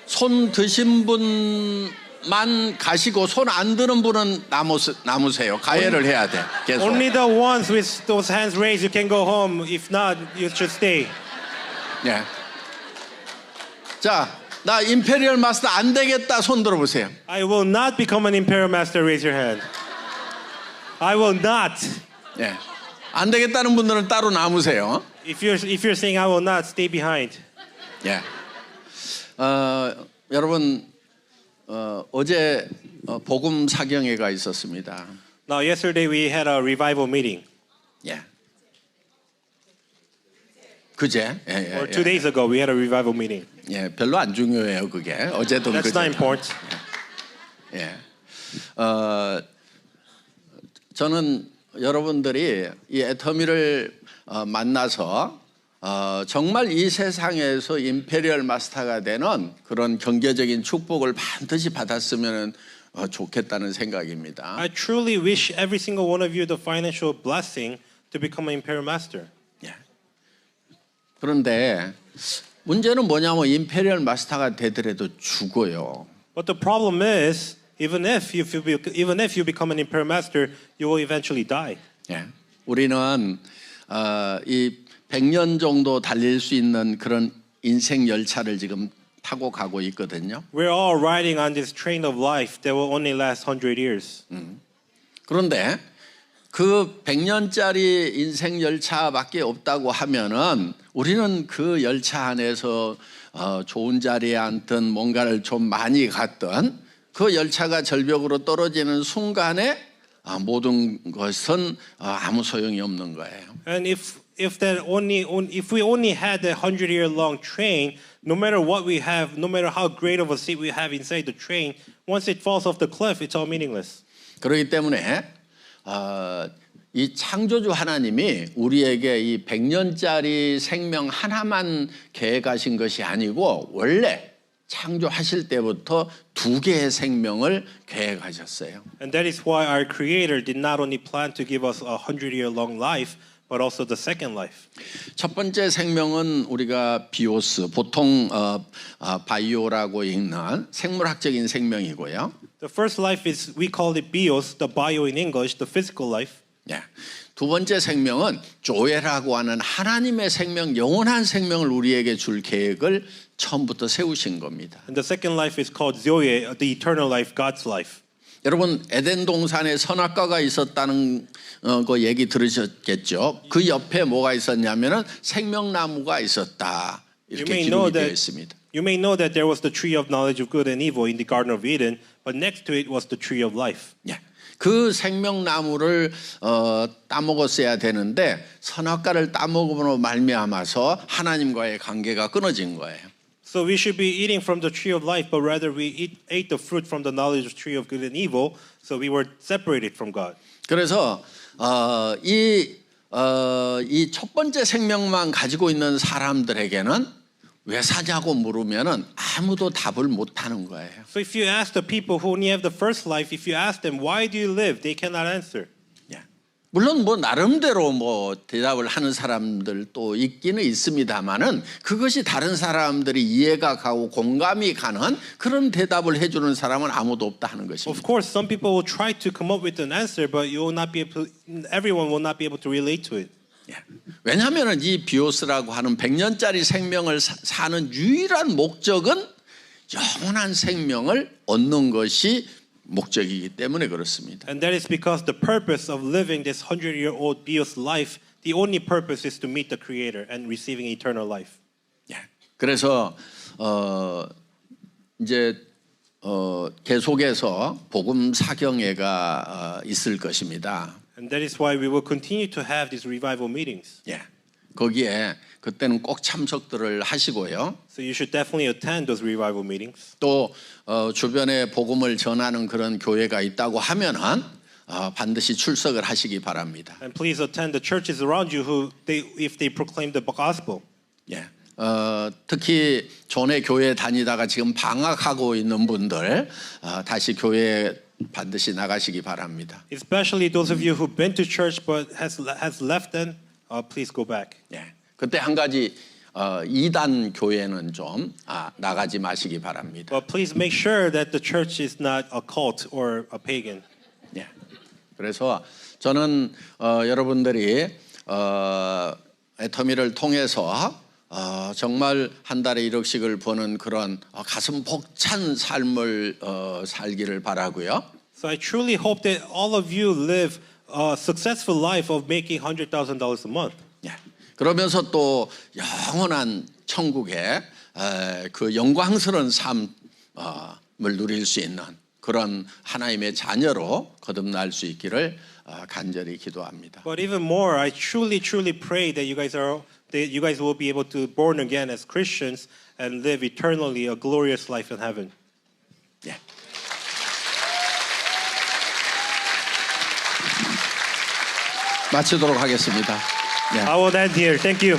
손 드신 분만 가시고 손 안 드는 분은 남으세요. 가해를 해야 돼. 계속. Only the ones with those hands raised, you can go home. If not, you should stay. 예. 자, 나 임페리얼 마스터 안 되겠다 손 들어보세요. I will not become an imperial master. Raise your hand. I will not. 예. 안 되겠다는 분들은 따로 남으세요. If you're saying I will not, stay behind. 예. 여러분 어제 복음 사경회가 있었습니다. Now, yesterday we had a revival meeting. 예. 그제? 예, Or 2 days ago, we had a revival meeting. 예, 별로 안 중요해요 그게. 어제든 That's not important. 예. 저는 여러분들이 이 애터미를 만나서 정말 이 세상에서 임페리얼 마스터가 되는 그런 경제적인 축복을 반드시 받았으면 좋겠다는 생각입니다. I truly wish every single one of you the financial blessing to become an imperial master. 예. 그런데 문제는 뭐냐면 임페리얼 마스터가 되더라도 죽어요. But the problem is, even if you become an imperial master, you will eventually die. 예. 우리는 이 100년 정도 달릴 수 있는 그런 인생 열차를 지금 타고 가고 있거든요. We're all riding on this train of life that will only last 100 years. 그런데 그 100년짜리 인생 열차밖에 없다고 하면은 우리는 그 열차 안에서 좋은 자리에 앉든 뭔가를 좀 많이 갔든 그 열차가 절벽으로 떨어지는 순간에 모든 것은 아무 소용이 없는 거예요. And if we only had a 100-year-long train, no matter what we have, no matter how great of a seat we have inside the train, once it falls off the cliff, it's all meaningless. 그렇기 때문에 이 창조주 하나님이 우리에게 이 100년짜리 생명 하나만 계획하신 것이 아니고 원래 창조하실 때부터 2개의 생명을 계획하셨어요. And that is why our Creator did not only plan to give us a 100-year-long life, but also the second life. 첫 번째 생명은 우리가 비오스, 보통 바이오라고 읽는 생물학적인 생명이고요. The first life is, we call it bios, the bio in English, the physical life. 예. 두 번째 생명은 조에라고 하는 하나님의 생명, 영원한 생명을 우리에게 줄 계획을 처음부터 세우신 겁니다. And the second life is called Zoe, the eternal life, God's life. 여러분 에덴 동산에 선악과가 있었다는 거 얘기 들으셨겠죠? 그 옆에 뭐가 있었냐면은 생명나무가 있었다. 이렇게 기록이 되어 있습니다. You may know that there was the tree of knowledge of good and evil in the Garden of Eden, but next to it was the tree of life. 예. 그 생명나무를 따먹었어야 되는데 선악과를 따먹음으로 말미암아서 하나님과의 관계가 끊어진 거예요. So we should be eating from the tree of life, but rather we ate the fruit from the knowledge of tree of good and evil, so we were separated from God. 그래서 이 첫 번째 생명만 가지고 있는 사람들에게는 왜 사냐고 물으면은 아무도 답을 못 하는 거예요. So if you ask the people who only have the first life, if you ask them why do you live, they cannot answer. 예. 물론 뭐 나름대로 뭐 대답을 하는 사람들도 있기는 있습니다만은 그것이 다른 사람들이 이해가 가고 공감이 가는 그런 대답을 해주는 사람은 아무도 없다 하는 것입니다. Of course, some people will try to come up with an answer, but everyone will not be able to relate to it. 예. 왜냐하면 이 비오스라고 하는 100년짜리 생명을 사는 유일한 목적은 영원한 생명을 얻는 것이 목적이기 때문에 그렇습니다. And that is because the purpose of living this 100-year-old Bios life, the only purpose is to meet the Creator and receiving eternal life. 예. 그래서 이제 계속해서 복음 사경회가 있을 것입니다. And that is why we will continue to have these revival meetings. 예. 거기에 그때는 꼭 참석들을 하시고요. So you should definitely attend those revival meetings. 또 주변에 복음을 전하는 그런 교회가 있다고 하면은 반드시 출석을 하시기 바랍니다. And please attend the churches around you who if they proclaim the gospel. 예. 특히 전에 교회 다니다가 지금 방학하고 있는 분들 다시 교회에 반드시 나가시기 바랍니다. Especially those of you who've been to church but has left then, please go back. 예. 그때 한 가지 이단 교회는 좀 나가지 마시기 바랍니다. But please make sure that the church is not a cult or a pagan. 예. 그래서 저는 여러분들이 애터미를 통해서 정말 한 달에 1억씩을 버는 그런 가슴 벅찬 삶을 살기를 바라고요. So I truly hope that all of you live a successful life of making $100,000 a month. 예. 그러면서 또 영원한 천국의 그 영광스러운 삶을 누릴 수 있는 그런 하나님의 자녀로 거듭날 수 있기를 간절히 기도합니다. But even more, I truly pray that you guys will be able to born again as Christians and live eternally a glorious life in heaven. 예. 마치도록 하겠습니다. 예. I will end here. Thank you.